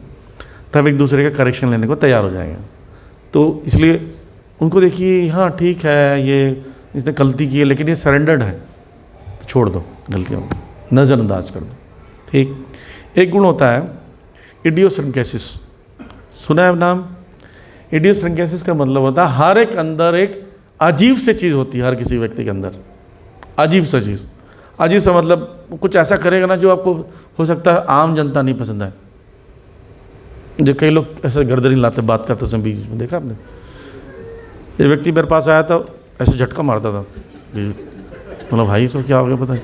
तब एक दूसरे का करेक्शन लेने को तैयार हो जाएगा। तो इसलिए उनको देखिए, हाँ ठीक है ये इसने गलती की है, लेकिन ये सरेंडर्ड है, तो छोड़ दो गलतियों को, नज़रअंदाज कर दो। ठीक। एक गुण होता है इडियोसिंक्रेसिस, सुना है नाम? इडियोसिंक्रेसिस का मतलब होता है हर एक अंदर एक अजीब सी चीज़ होती है, हर किसी व्यक्ति के अंदर अजीब सी चीज़। अजीब सा, मतलब कुछ ऐसा करेगा ना जो आपको हो सकता है आम जनता नहीं पसंद आए। जो कई लोग ऐसे गर्दन हिलाते बात करते समय बीच में, देखा आपने? ये व्यक्ति मेरे पास आया था, ऐसे झटका मारता था, बोला भाई इसको क्या हो गया पता है?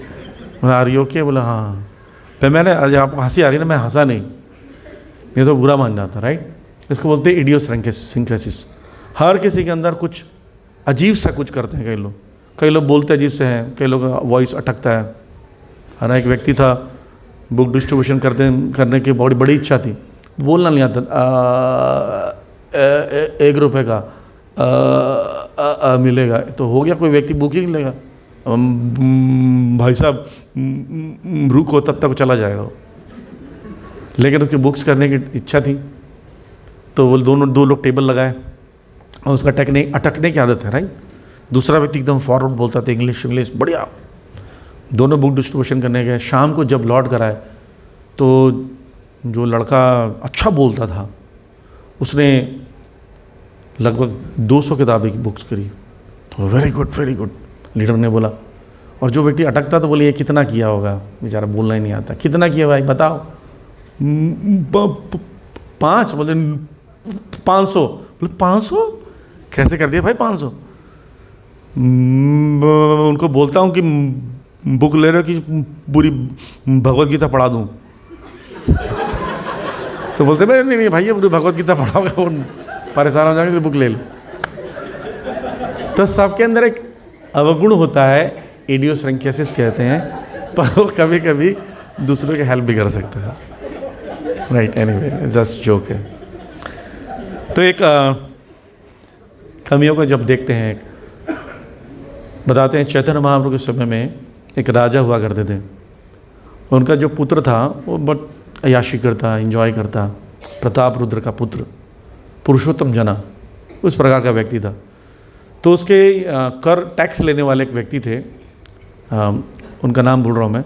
बोला आर यू ओके? बोला हाँ। फिर मैंने, अरे आपको हंसी आ रही है ना, मैं हंसा नहीं तो बुरा मान जाता, राइट? इसको बोलते हैं इडियोसिंक्रेसिस। हर किसी के अंदर कुछ अजीब सा कुछ करते हैं कई लोग बोलते अजीब से हैं, कई लोग का वॉइस अटकता है। है ना, एक व्यक्ति था, बुक डिस्ट्रीब्यूशन करने की बड़ी इच्छा थी, बोलना नहीं आता, 1 रुपये का मिलेगा तो हो गया, कोई व्यक्ति बुक ही नहीं लेगा। भाई साहब रुको, तब तक चला जाएगा। लेकिन उसकी बुक्स करने की इच्छा थी, तो वो दो लोग टेबल लगाए और उसका अटकने की आदत है, राइट? दूसरा व्यक्ति एकदम फॉरवर्ड बोलता था, इंग्लिश बढ़िया। दोनों बुक डिस्ट्रीब्यूशन करने गए। शाम को जब लौट कर आए तो जो लड़का अच्छा बोलता था उसने लगभग 200 किताबें की बुक्स करी। तो वेरी गुड लीडर ने बोला। और जो व्यक्ति अटकता तो बोले ये कितना किया होगा, बेचारा बोलना ही नहीं आता। कितना किया भाई बताओ? 5। बोले 500। बोले 500 कैसे कर दिया भाई 500? उनको बोलता हूँ कि बुक ले रहे हो कि पूरी भगवत गीता पढ़ा दूँ? तो बोलते नहीं भाई ये पूरी भगवत गीता पढ़ाओगे वो परेशान हो जाएंगे, तो बुक ले लो। तो सबके अंदर एक अवगुण होता है, इडियोसिंक्रेसिस कहते हैं, पर वो कभी कभी दूसरों की हेल्प भी कर सकता है, राइट? एनीवे जस्ट जोक है। तो एक कमियों को जब देखते हैं, बताते हैं चैतन्य महाप्रभु के समय में एक राजा हुआ करते थे। उनका जो पुत्र था वो बहुत अय्याशी करता, एंजॉय करता। प्रताप रुद्र का पुत्र पुरुषोत्तम जना उस प्रकार का व्यक्ति था। तो उसके कर टैक्स लेने वाले एक व्यक्ति थे, उनका नाम भूल रहा हूँ मैं।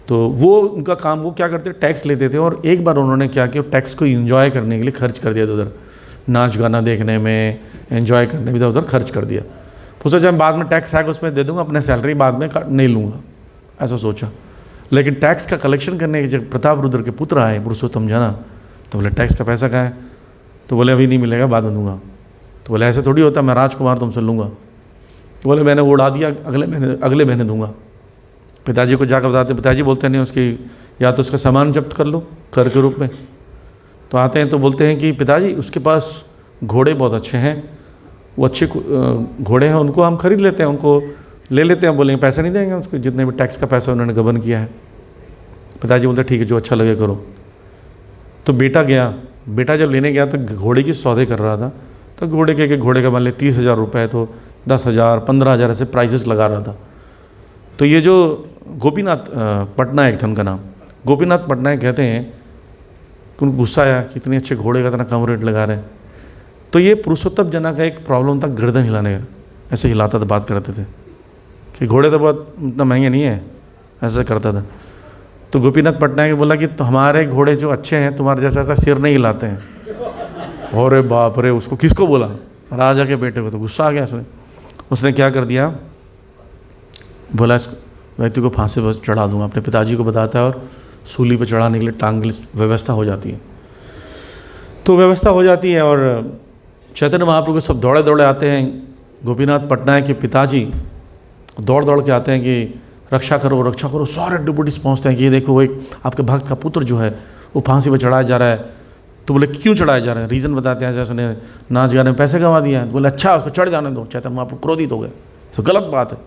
तो वो उनका काम, वो क्या करते, टैक्स लेते थे। और एक बार उन्होंने क्या किया, टैक्स को एंजॉय करने के लिए खर्च कर दिया, उधर नाच गाना देखने में, एंजॉय करने में उधर खर्च कर दिया। तो सोचा बाद में टैक्स आएगा उसमें दे दूंगा, अपने सैलरी बाद में नहीं लूँगा, ऐसा सोचा। लेकिन टैक्स का कलेक्शन करने के जब प्रताप रुद्र के पुत्र आए पुरुषोत्तम जना, तो बोले टैक्स का पैसा कहाँ है? तो बोले अभी नहीं मिलेगा, बाद में दूंगा। तो बोले ऐसे थोड़ी होता, मैं राजकुमार तुमसे लूँगा। तो बोले मैंने वो उड़ा दिया, अगले महीने दूंगा। पिताजी को जाकर बताते, पिताजी बोलते नहीं उसकी या तो उसका सामान जब्त कर लो कर के रूप में। तो आते हैं तो बोलते हैं कि पिताजी उसके पास घोड़े बहुत अच्छे हैं, वो अच्छे घोड़े हैं, उनको हम खरीद लेते हैं, उनको ले लेते हैं। बोलेंगे पैसे नहीं देंगे उसको, जितने भी टैक्स का पैसा उन्होंने गबन किया है। पिताजी बोलते ठीक है जो अच्छा लगे करो। तो बेटा गया, बेटा जब लेने गया तो घोड़े की सौदे कर रहा था। तो घोड़े का मान ले 30,000 रुपये, तो 10,000 15,000 ऐसे प्राइजेस लगा रहा था। तो ये जो गोपीनाथ पटनायक थे, उनका नाम गोपीनाथ पटनायक कहते हैं कि उनको गुस्सा आया कि इतने अच्छे घोड़े का इतना कम रेट लगा रहे हैं। तो ये पुरुषोत्तम जना का एक प्रॉब्लम था, गर्दन हिलाने का। ऐसे हिलाता था, बात करते थे कि घोड़े तो बहुत इतना महंगे नहीं है, ऐसा करता था। तो गोपीनाथ पटनायक ने बोला कि तो हमारे घोड़े जो अच्छे हैं तुम्हारे जैसा ऐसा सिर नहीं हिलाते हैं। और बाप रे, उसको किसको बोला? राजा के बेटे को। तो गुस्सा आ गया उसने क्या कर दिया, बोला इस व्यक्ति को फांसी पर चढ़ा दूंगा। अपने पिताजी को बताता है और सूली पर चढ़ाने के लिए टांग की व्यवस्था हो जाती है। तो व्यवस्था हो जाती है और चैतन्य महाप्रभु के सब दौड़े दौड़े आते हैं। गोपीनाथ पटनायक के पिताजी दौड़ दौड़ के आते हैं कि रक्षा करो रक्षा करो। सारे डिप्यूटीज पहुँचते हैं कि ये देखो एक आपके भक्त का पुत्र जो है वो फांसी पर चढ़ाया जा रहा है। तो बोले क्यों चढ़ाया जा रहा है? रीज़न बताते हैं, जैसे उसने नाच गाने में पैसे कमा दिया है। बोले अच्छा उसको चढ़ जाने दो। चैतन्य महाप्रभु क्रोधित हो गए, तो गलत बात है।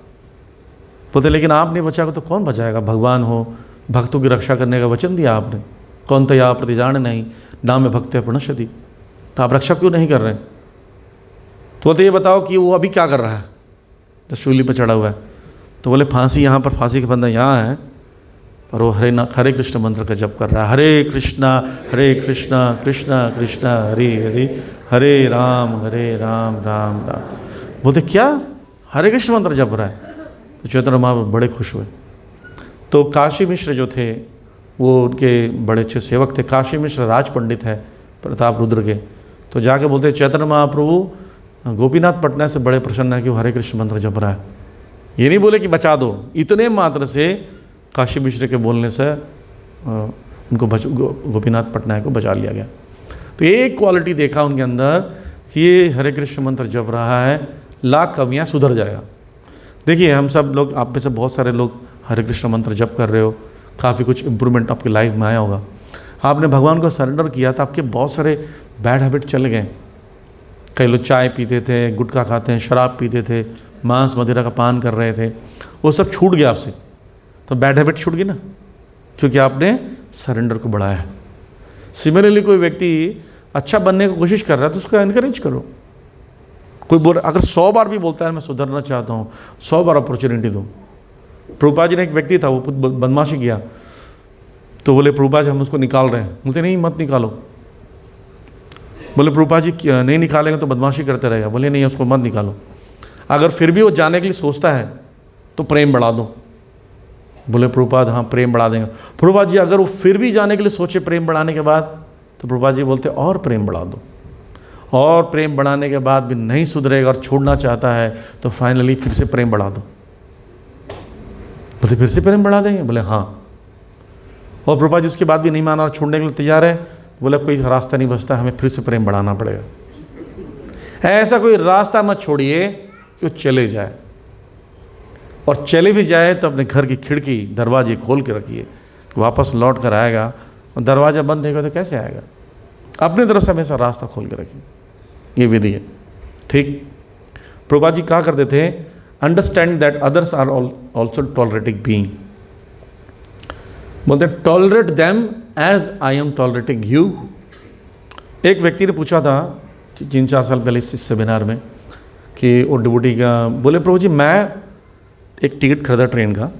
बोलते लेकिन आप नहीं बचाओगे तो कौन बचाएगा? भगवान हो, भक्तों की रक्षा करने का वचन दिया आपने। कौन तो यहाँ प्रतिजान नहीं नाम में भक्त है प्रणश्यति। तो आप रक्षा क्यों नहीं कर रहे? तो बोलते ये बताओ कि वो अभी क्या कर रहा है जो शूली पर चढ़ा हुआ है? तो बोले फांसी यहाँ पर, फांसी के बंदा यहाँ है, और वो हरे कृष्ण मंत्र का जप कर रहा है। हरे कृष्णा कृष्ण कृष्ण हरे हरे, हरे राम राम राम। बोलते क्या हरे कृष्ण मंत्र जप रहा है? तो चैतन्य महाप्रभु बड़े खुश हुए। तो काशी मिश्र जो थे वो उनके बड़े अच्छे सेवक थे। काशी मिश्र राज पंडित है प्रताप रुद्र के। तो जाके बोलते चैतन्य महाप्रभु गोपीनाथ पटनायक से बड़े प्रसन्न है कि वो हरे कृष्ण मंत्र जप रहा है। ये नहीं बोले कि बचा दो, इतने मात्र से काशी मिश्र के बोलने से उनको गोपीनाथ पटनायक को बचा लिया गया। तो एक क्वालिटी देखा उनके अंदर कि ये हरे कृष्ण मंत्र जप रहा है, लाख कमियाँ सुधर जाएगा। देखिए हम सब लोग, आप में से बहुत सारे लोग हरे कृष्ण मंत्र जप कर रहे हो, काफ़ी कुछ इम्प्रूवमेंट आपकी लाइफ में आया होगा। आपने भगवान को सरेंडर किया तो आपके बहुत सारे बैड हैबिट चले गए। कई लोग चाय पीते थे, गुटखा खाते हैं, शराब पीते थे, मांस मदिरा का पान कर रहे थे, वो सब छूट गया आपसे। तो बैड हैबिट छूट गई ना, क्योंकि आपने सरेंडर को बढ़ाया है। सिमिलरली कोई व्यक्ति अच्छा बनने की कोशिश कर रहा है तो उसको एनकरेज करो। कोई बोल, अगर 100 बार भी बोलता है मैं सुधरना चाहता हूँ, 100 बार अपॉर्चुनिटी दो। प्रभुपाद जी ने एक व्यक्ति था, वो बदमाशी किया, तो बोले प्रभुपाद जी हम उसको निकाल रहे हैं। बोलते नहीं मत निकालो। बोले प्रभुपाद जी नहीं निकालेंगे तो बदमाशी करते रहेगा। बोले नहीं उसको मत निकालो। अगर फिर भी वो जाने के लिए सोचता है तो प्रेम बढ़ा दो। बोले प्रभुपाद हाँ प्रेम बढ़ा देंगे। प्रभुपाद जी अगर वो फिर भी जाने के लिए सोचे प्रेम बढ़ाने के बाद, तो प्रभुपाद जी बोलते और प्रेम बढ़ा दो। और प्रेम बढ़ाने के बाद भी नहीं सुधरेगा और छोड़ना चाहता है तो फाइनली फिर से प्रेम बढ़ा दो। बोले फिर से प्रेम बढ़ा देंगे? बोले हाँ। और प्रभुपाद जी उसके बाद भी नहीं माना और छोड़ने के लिए तैयार है। बोले कोई रास्ता नहीं बचता, हमें फिर से प्रेम बढ़ाना पड़ेगा। ऐसा कोई रास्ता मत छोड़िए कि वो चले जाए, और चले भी जाए तो अपने घर की खिड़की दरवाजे खोल के रखिए। वापस लौट कर आएगा और दरवाज़ा बंद रहेगा तो कैसे आएगा? अपनी तरफ से हमेशा रास्ता खोल के रखिए। ये विधि है, ठीक। प्रभुपाद जी कहा करते थे, understand that others are also tolerating being. बोलते tolerate them as I am tolerating you. एक व्यक्ति ने पूछा था 3-4 साल पहले इस सेमिनार में कि वो डिवोटी का, बोले प्रभु जी मैं एक टिकट खरीदा ट्रेन का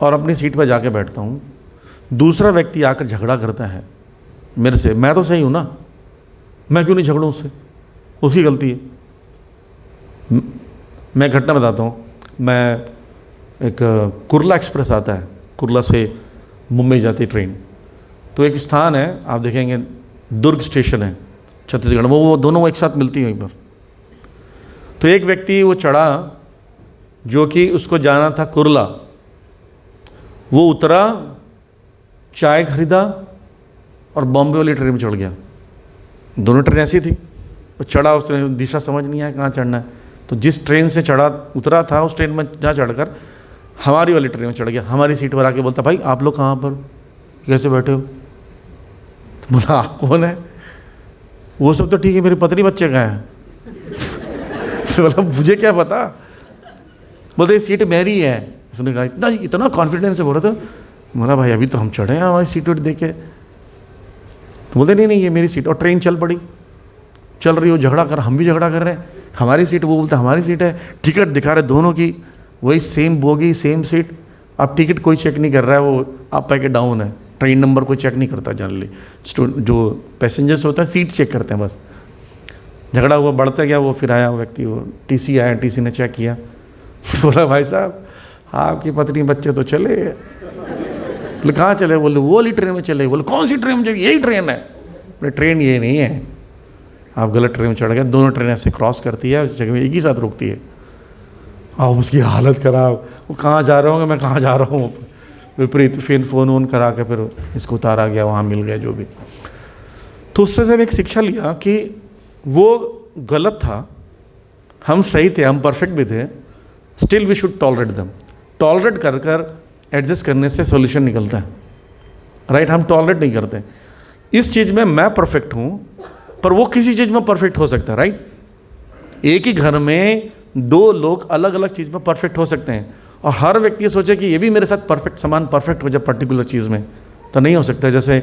और अपनी सीट पर जाके बैठता हूँ, दूसरा व्यक्ति आकर झगड़ा करता है मेरे से, मैं तो सही हूँ ना, मैं क्यों नहीं झगड़ूँ उससे, उसकी गलती है। मैं घटना बताता हूँ। मैं एक कुर्ला एक्सप्रेस आता है, कुर्ला से मुंबई जाती ट्रेन, तो एक स्थान है आप देखेंगे दुर्ग स्टेशन है छत्तीसगढ़ में, वो दोनों एक साथ मिलती हैं वहीं पर। तो एक व्यक्ति वो चढ़ा जो कि उसको जाना था कुर्ला, वो उतरा, चाय खरीदा और बॉम्बे वाली ट्रेन में चढ़ गया। दोनों ट्रेन ऐसी थी, वो चढ़ा, उसने दिशा समझ नहीं आया कहाँ चढ़ना है, तो जिस ट्रेन से चढ़ा उतरा था उस ट्रेन में जहाँ चढ़कर हमारी वाली ट्रेन में चढ़ गया। हमारी सीट पर आके बोलता भाई आप लोग कहाँ पर कैसे बैठे हो? तो बोला आप कौन है? वो सब तो ठीक है, मेरी पत्नी बच्चे कहाँ हैं? तो बोला मुझे क्या पता। बोलते सीट मेरी है। उसने कहा इतना कॉन्फिडेंस से बोल रहा था। बोला भाई अभी तो हम चढ़े हैं हमारी सीट वेट देखे। तो बोलते नहीं ये मेरी सीट। और ट्रेन चल पड़ी, चल रही हो, झगड़ा कर, हम भी झगड़ा कर रहे हैं, हमारी सीट, वो बोलते हमारी सीट है। टिकट दिखा रहे दोनों की, वही सेम बोगी सेम सीट। अब टिकट कोई चेक नहीं कर रहा है, वो आप पैकेट डाउन है, ट्रेन नंबर कोई चेक नहीं करता जनरली। जो पैसेंजर्स होता है सीट चेक करते हैं बस। झगड़ा हुआ, बढ़ता गया, वो फिर आया व्यक्ति, वो टीसी आया, टीसी ने चेक किया, बोला भाई साहब आपकी पत्नी बच्चे तो चले। बोले कहाँ चले? बोले वो वाली ट्रेन में चले। बोले कौन सी ट्रेन में चले? यही ट्रेन है। बोले ट्रेन ये नहीं है, आप गलत ट्रेन में चढ़ गए। दोनों ट्रेन ऐसे क्रॉस करती है, उस जगह में एक ही साथ रुकती है। अब उसकी हालत ख़राब, वो कहाँ जा रहा हूँ मैं, कहाँ जा रहा हूँ, विपरीत। फिर फ़ोन वोन करा के फिर इसको उतारा गया, वहाँ मिल गया जो भी। तो उससे से एक शिक्षा लिया कि वो गलत था, हम सही थे, हम परफेक्ट भी थे, still we should tolerate them. Tolerate कर कर एडजस्ट करने से सॉल्यूशन निकलता है, राइट। हम टॉलरेट नहीं करते। इस चीज़ में मैं परफेक्ट हूँ, पर वो किसी चीज़ में परफेक्ट हो सकता है, राइट। एक ही घर में दो लोग अलग अलग चीज़ में परफेक्ट हो सकते हैं, और हर व्यक्ति सोचे कि ये भी मेरे साथ परफेक्ट समान परफेक्ट हो जाए पर्टिकुलर चीज़ में, तो नहीं हो सकता। जैसे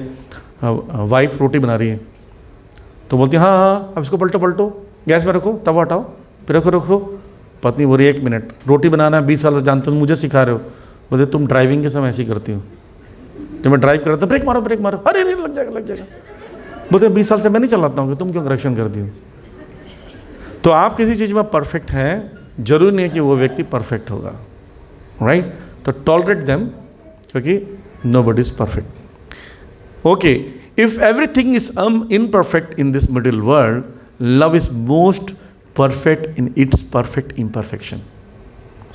वाइफ रोटी बना रही है तो बोलती है हाँ हाँ अब इसको पलटो पलटो, गैस में रखो, तवा हटाओ, फिर रखो रखो। पत्नी बोली 1 मिनट, रोटी बनाना है 20 साल से जानते हो, मुझे सिखा रहे हो। बोलते तुम ड्राइविंग के समय ऐसे ही करती हो, जब मैं ड्राइव कर रहा था ब्रेक मारो ब्रेक मारो, अरे अरे लग जाएगा लग जाएगा। बोलते 20 साल से मैं नहीं चलाता हूँ, तुम क्यों करेक्शन करती हो? तो आप किसी चीज़ में परफेक्ट हैं, जरूरी नहीं है कि वो व्यक्ति परफेक्ट होगा, राइट। तो टॉलरेट देम, क्योंकि nobody is perfect. Okay, if everything is imperfect in this middle world, love is most perfect in its perfect imperfection.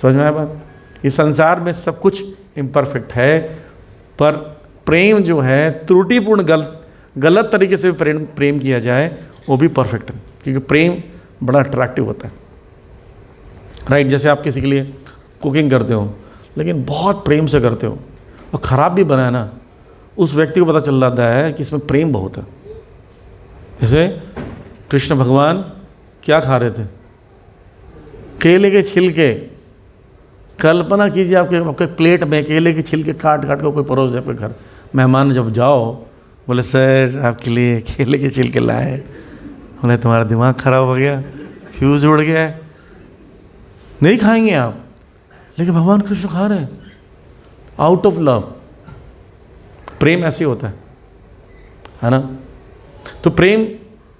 समझ में आया बात? इस संसार में सब कुछ इम्परफेक्ट है, पर प्रेम जो है त्रुटिपूर्ण गलत तरीके से प्रेम किया जाए वो भी परफेक्ट है, क्योंकि प्रेम बड़ा अट्रैक्टिव होता है, राइट। जैसे आप किसी के लिए कुकिंग करते हो लेकिन बहुत प्रेम से करते हो और ख़राब भी बनाया ना, उस व्यक्ति को पता चल जाता है कि इसमें प्रेम बहुत है। जैसे कृष्ण भगवान क्या खा रहे थे? केले के छिलके। कल्पना कीजिए आपके प्लेट में केले के छिलके काट काट कर कोई परोस दे आपके घर, मेहमान जब जाओ बोले सर आपके लिए केले के छिलके लाए, बोले तुम्हारा दिमाग खराब हो गया, फ्यूज़ उड़ गया है, नहीं खाएंगे आप। लेकिन भगवान कृष्ण खा रहे हैं आउट ऑफ लव। प्रेम ऐसे होता है ना। तो प्रेम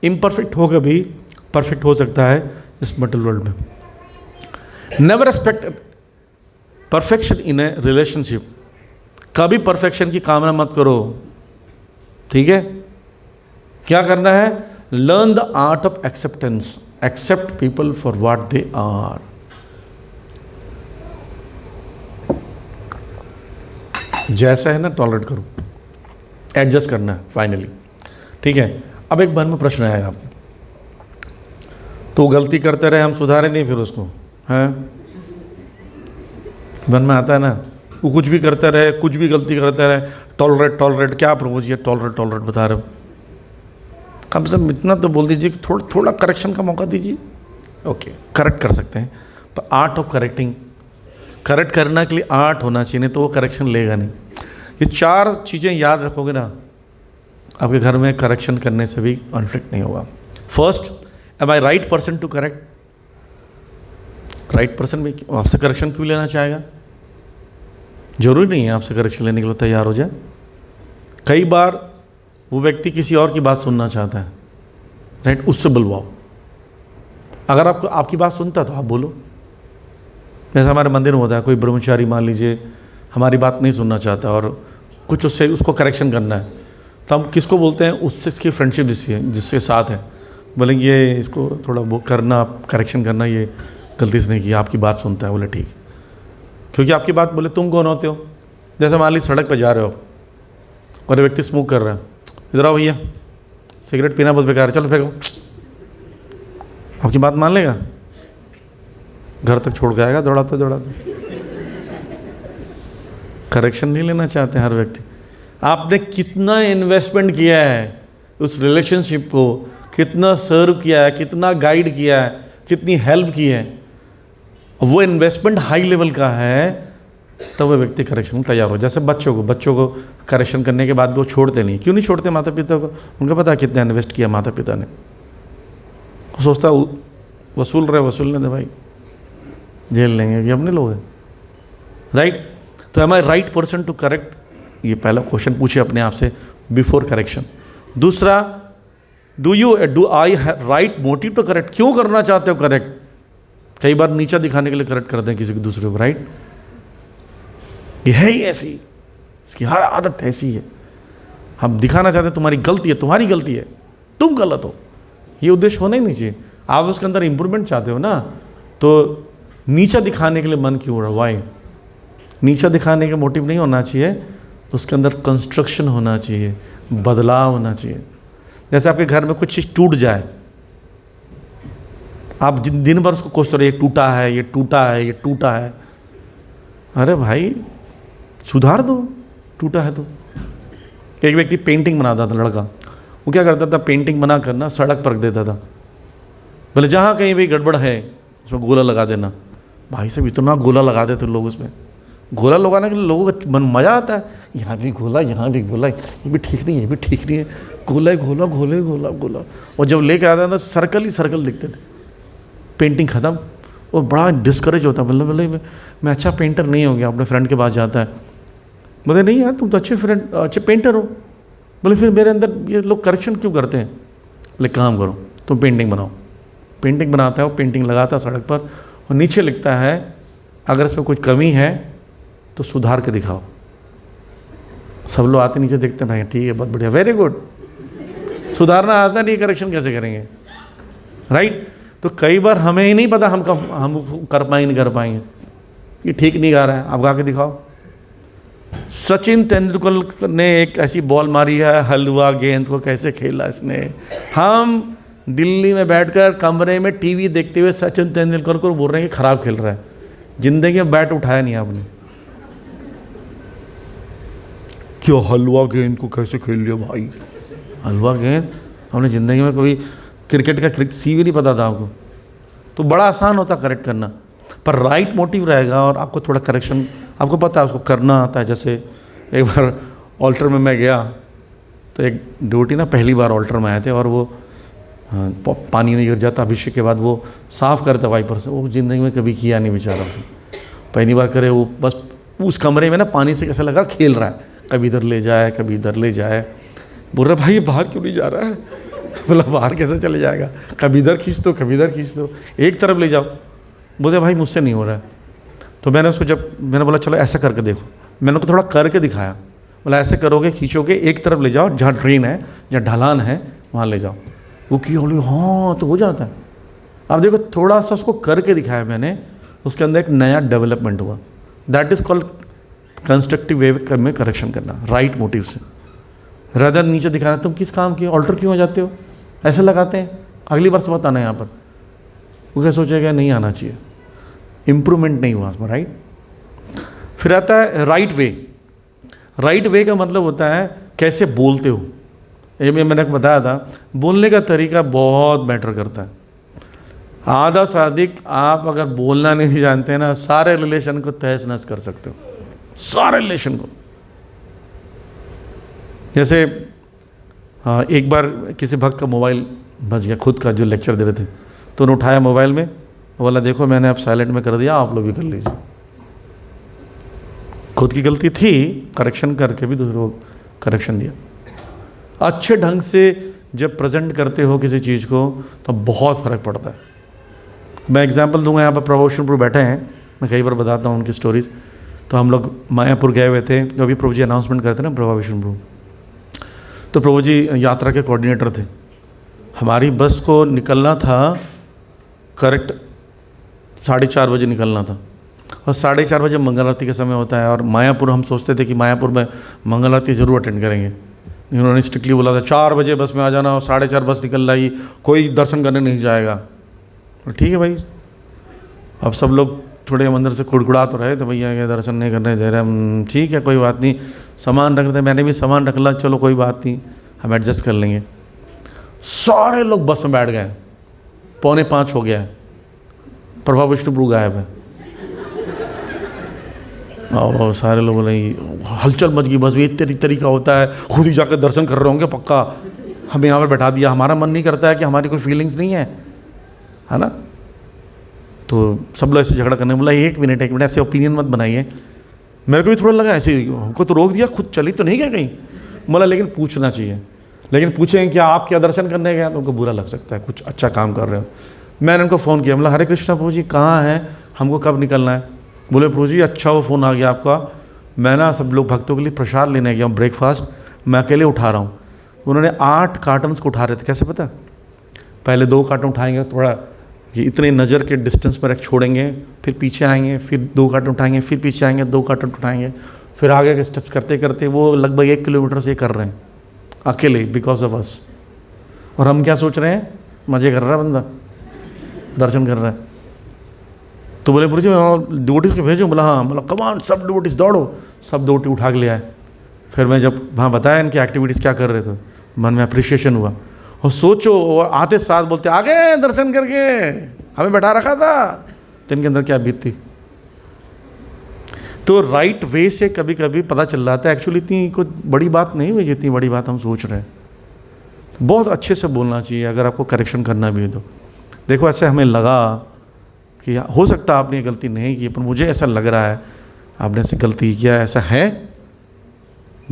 इम्परफेक्ट होगा भी परफेक्ट हो सकता है इस मटेरियल वर्ल्ड में। Never expect perfection in a relationship. कभी परफेक्शन की कामना मत करो, ठीक है। क्या करना है? Learn the art of acceptance, accept people for what they are. जैसा है ना टॉलरेट करो, एडजस्ट करना है फाइनली, ठीक है। अब एक मन में प्रश्न आएगा आपके, तो गलती करते रहे हम सुधारे नहीं फिर उसको, हैं मन में आता है ना, वो कुछ भी करते रहे, कुछ भी गलती करते रहे, टॉलरेट टॉलरेट। क्या प्रभु जी टॉलरेट टॉलरेट बता रहे हो? कम से कम इतना तो बोल दीजिए कि थोड़ा करेक्शन का मौका दीजिए। ओके, करेक्ट कर सकते हैं, पर आर्ट ऑफ करेक्टिंग, करेक्ट करना के लिए आर्ट होना चाहिए, नहीं तो वो करेक्शन लेगा नहीं। ये 4 चीज़ें याद रखोगे ना, आपके घर में करेक्शन करने से भी कॉन्फ्लिक्ट नहीं होगा। First, am I right person to correct? Right person भी आपसे करेक्शन क्यों लेना चाहेगा? जरूरी नहीं है आपसे करेक्शन लेने के लिए तैयार हो जाए। कई बार वो व्यक्ति किसी और की बात सुनना चाहता है, राइट, उससे बुलवाओ। अगर आपको आपकी बात सुनता तो आप बोलो। जैसे हमारे मंदिर में होता है, कोई ब्रह्मचारी मान लीजिए हमारी बात नहीं सुनना चाहता और कुछ उसको करेक्शन करना है, तो हम किसको बोलते हैं? उससे इसकी फ्रेंडशिप जिसके साथ है, बोलेंगे ये इसको थोड़ा वो करना, करेक्शन करना, ये गलती से नहीं किया, आपकी बात सुनता है। बोले ठीक, क्योंकि आपकी बात, बोले तुम कौन होते हो? जैसे मान लीजिए सड़क पर जा रहे हो और व्यक्ति स्मोक कर रहा है, इधर आओ भैया, सिगरेट पीना बहुत बेकार है, चलो फेंको। आपकी बात मान लेगा? घर तक छोड़ के आएगा दौड़ाते दौड़ाते। करेक्शन नहीं लेना चाहते हर व्यक्ति। आपने कितना इन्वेस्टमेंट किया है उस रिलेशनशिप को, कितना सर्व किया है, कितना गाइड किया है, कितनी हेल्प की है, वो इन्वेस्टमेंट हाई लेवल का है, तब वो व्यक्ति करेक्शन में तैयार हो। जैसे बच्चों को करेक्शन करने के बाद भी वो छोड़ते नहीं। क्यों नहीं छोड़ते माता पिता को? उनको पता है कितना इन्वेस्ट किया माता पिता ने। वो सोचता वसूलने दे भाई, झेल लेंगे, ये अपने लोग हैं, राइट। तो am I right person to correct? ये पहला क्वेश्चन पूछे अपने आप से बिफोर करेक्शन। दूसरा, do I right motive to correct? क्यों करना चाहते हो करेक्ट? कई बार नीचा दिखाने के लिए करेक्ट करते हैं किसी को दूसरे को, राइट। ये है ही ऐसी, इसकी हर आदत ऐसी है, हम दिखाना चाहते हैं तुम्हारी गलती है, तुम गलत हो। ये उद्देश्य होना ही नहीं चाहिए। आप उसके अंदर इंप्रूवमेंट चाहते हो ना, तो नीचा दिखाने के लिए मन क्यों हो रहा? वाई? नीचा दिखाने का मोटिव नहीं होना चाहिए, उसके अंदर कंस्ट्रक्शन होना चाहिए, बदलाव होना चाहिए। जैसे आपके घर में कुछ चीज़ टूट जाए, आप दिन भर उसको कोसते रहे, ये टूटा है। अरे भाई सुधार दो, टूटा है तो। एक व्यक्ति पेंटिंग बनाता था, लड़का, वो क्या करता था, पेंटिंग बना कर ना सड़क पर रख देता था, बोले जहाँ कहीं भी गड़बड़ है उसमें गोला लगा देना। भाई साहब इतना गोला लगा देते लोग उसमें। गोला लगाने के लिए लोगों का मन मज़ा आता है, यहाँ भी गोला, ये भी ठीक नहीं है, गोला। और जब लेके आता था सर्कल ही सर्कल दिखते थे। पेंटिंग ख़त्म, वो बड़ा डिस्करेज होता, बोले मैं अच्छा पेंटर नहीं हो गया। अपने फ्रेंड के पास जाता है, बोले नहीं यार तुम तो अच्छे पेंटर हो। बोले फिर मेरे अंदर ये लोग करेक्शन क्यों करते हैं? बोले काम करो, तुम पेंटिंग बनाओ। पेंटिंग बनाता है वो, पेंटिंग लगाता है सड़क पर, और नीचे लिखता है अगर इसमें कुछ कमी है तो सुधार के दिखाओ। सब लोग आते नीचे देखते हैं, भाई ठीक है, बहुत बढ़िया, वेरी गुड। सुधारना आता नहीं, करेक्शन कैसे करेंगे, राइट। तो कई बार हमें ही नहीं पता हम कर पाएंगे नहीं कर पाएंगे। ये ठीक नहीं गा रहा है, आप गा के दिखाओ, सचिन तेंदुलकर ने एक ऐसी बॉल मारी है, हलवा गेंद को कैसे खेला इसने। हम दिल्ली में बैठकर कमरे में टीवी देखते हुए सचिन तेंदुलकर को बोल रहे हैं कि खराब खेल रहा है। जिंदगी में बैट उठाया नहीं आपने। क्यों हलवा गेंद को कैसे खेल लिया भाई? हलवा गेंद हमने ज़िंदगी में कभी क्रिकेट का सी भी नहीं पता था आपको, तो बड़ा आसान होता करेक्ट करना। पर राइट मोटिव रहेगा और आपको थोड़ा करेक्शन आपको पता है उसको करना आता है। जैसे एक बार ऑल्टर में मैं गया तो एक ड्यूटी ना पहली बार ऑल्टर में आए थे और वो पानी नहीं गिर जाता अभिषेक के बाद वो साफ़ करता वाइपर से, वो ज़िंदगी में कभी किया नहीं बेचारा। पहली बार करे वो, बस उस कमरे में ना पानी से कैसा लगा खेल रहा है, कभी इधर ले जाए कभी इधर ले जाए। बोल रहा भाई बाहर क्यों नहीं जा रहा है? बोला बाहर कैसे चले जाएगा, कभी इधर खींच दो कभी इधर खींच दो, एक तरफ ले जाओ। बोले भाई मुझसे नहीं हो रहा है। तो मैंने उसको मैंने बोला चलो ऐसा करके देखो, मैंने उसको थोड़ा करके दिखाया। बोला ऐसे करोगे खींचोगे एक तरफ ले जाओ, जहाँ ड्रेन है जहाँ ढलान है वहाँ ले जाओ। वो किया बोले हाँ तो हो जाता है। अब देखो थोड़ा सा उसको करके दिखाया मैंने, उसके अंदर एक नया डेवलपमेंट हुआ। That is called constructive way में करेक्शन करना, राइट मोटिव से। रदर नीचे दिखाना तुम किस काम की ऑल्टर क्यों हो जाते हो, ऐसे लगाते हैं, अगली बार से मत आना यहाँ पर। वो क्या सोचेगा नहीं आना चाहिए, इम्प्रूवमेंट नहीं हुआ उसमें, राइट। फिर आता है राइट वे। राइट वे का मतलब होता है कैसे बोलते हो। ये मैंने बताया था, बोलने का तरीका बहुत मैटर करता है। आधा से अधिक आप अगर बोलना नहीं जानते हैं ना, सारे रिलेशन को तहस नहस कर सकते हो, सारे रिलेशन को। जैसे एक बार किसी भक्त का मोबाइल बज गया, खुद का जो लेक्चर दे रहे थे, तो उन्होंने उठाया मोबाइल में, बोला देखो मैंने अब साइलेंट में कर दिया, आप लोग भी कर लीजिए। खुद की गलती थी, करेक्शन करके भी दूसरों को करेक्शन दिया। अच्छे ढंग से जब प्रेजेंट करते हो किसी चीज़ को तो बहुत फ़र्क पड़ता है। मैं एग्जांपल दूंगा, यहाँ पर प्रभु विष्णुपुर बैठे हैं, मैं कई बार बताता हूँ उनकी स्टोरीज। तो हम लोग मायापुर गए हुए थे, जो अभी प्रभु जी अनाउंसमेंट करते ना प्रभु विष्णुपुर, तो प्रभु जी यात्रा के कोऑर्डिनेटर थे। हमारी बस को निकलना था करेक्ट 4:30 बजे निकलना था, और 4:30 बजे मंगल आरती का समय होता है। और मायापुर हम सोचते थे कि मायापुर में मंगल आरती ज़रूर अटेंड करेंगे। उन्होंने स्ट्रिक्टली बोला था 4 बजे बस में आ जाना, और 4:30 बस निकल रही, कोई दर्शन करने नहीं जाएगा। तो ठीक है भाई, अब सब लोग थोड़े मंदिर से कुड़कुड़ा तो रहे थे, भैया ये दर्शन नहीं करने दे रहे। ठीक है कोई बात नहीं, सामान रख रहे, मैंने भी सामान रख ला, चलो कोई बात नहीं हम एडजस्ट कर लेंगे। सारे लोग बस में बैठ गए, 4:45 हो गया है, प्रभा विष्णुपुर गायब है। और सारे लोग बोले हलचल मच गई बस में, ये तरीका होता है, खुद ही जाकर दर्शन कर रहे होंगे पक्का, हमें यहाँ पर बैठा दिया। हमारा मन नहीं करता है कि हमारी कोई फीलिंग्स नहीं है ना। तो सब लोग ऐसे झगड़ा करने, बोला एक मिनट ऐसे ओपिनियन मत बनाइए। मेरे को भी थोड़ा लगा ऐसे, हमको तो रोक दिया, खुद चली तो नहीं गया कहीं। बोला लेकिन पूछना चाहिए, लेकिन पूछें क्या आप क्या दर्शन करने गए, तो उनको बुरा लग सकता है, कुछ अच्छा काम कर रहे हो। मैंने उनको फ़ोन किया, बोला हरे कृष्णा प्रभु जी कहाँ हैं, हमको कब निकलना है। बोले प्रभु जी अच्छा वो फ़ोन आ गया आपका, मैं ना सब लोग भक्तों के लिए प्रसाद लेने गया हूँ, ब्रेकफास्ट मैं अकेले उठा रहा हूँ। उन्होंने 8 कार्टन्स को उठा रहे थे, कैसे पता, पहले 2 कार्टन उठाएंगे, थोड़ा ये इतने नज़र के डिस्टेंस पर एक छोड़ेंगे, फिर पीछे आएंगे, फिर 2 कार्टन उठाएंगे, फिर पीछे आएंगे, 2 कार्टन उठाएंगे, फिर आगे के स्टेप्स करते करते वो लगभग 1 किलोमीटर से कर रहे हैं अकेले, बिकॉज ऑफ अस। और हम क्या सोच रहे हैं, मज़े कर रहा है बंदा, दर्शन कर रहा है। तो बोले प्रभु जी मैं डिवोटीज़ को भेजूँ, बोला हाँ। बोला कमान सब डिवोटीज़ दौड़ो, सब डिवोटी उठा के ले आए। फिर मैं जब वहाँ बताया इनकी एक्टिविटीज़ क्या कर रहे थे, मन में अप्रिशिएशन हुआ। और सोचो, और आते साथ बोलते आगे दर्शन करके हमें बैठा रखा था, तो इनके अंदर क्या बीतती। तो राइट वे से कभी कभी पता चल जाता है एक्चुअली इतनी कोई बड़ी बात नहीं हुई जितनी बड़ी बात हम सोच रहे हैं। तो बहुत अच्छे से बोलना चाहिए अगर आपको करेक्शन करना भी है तो। देखो ऐसे हमें लगा कि हो सकता है आपने ये गलती नहीं की, पर मुझे ऐसा लग रहा है आपने ऐसे गलती किया है, ऐसा है।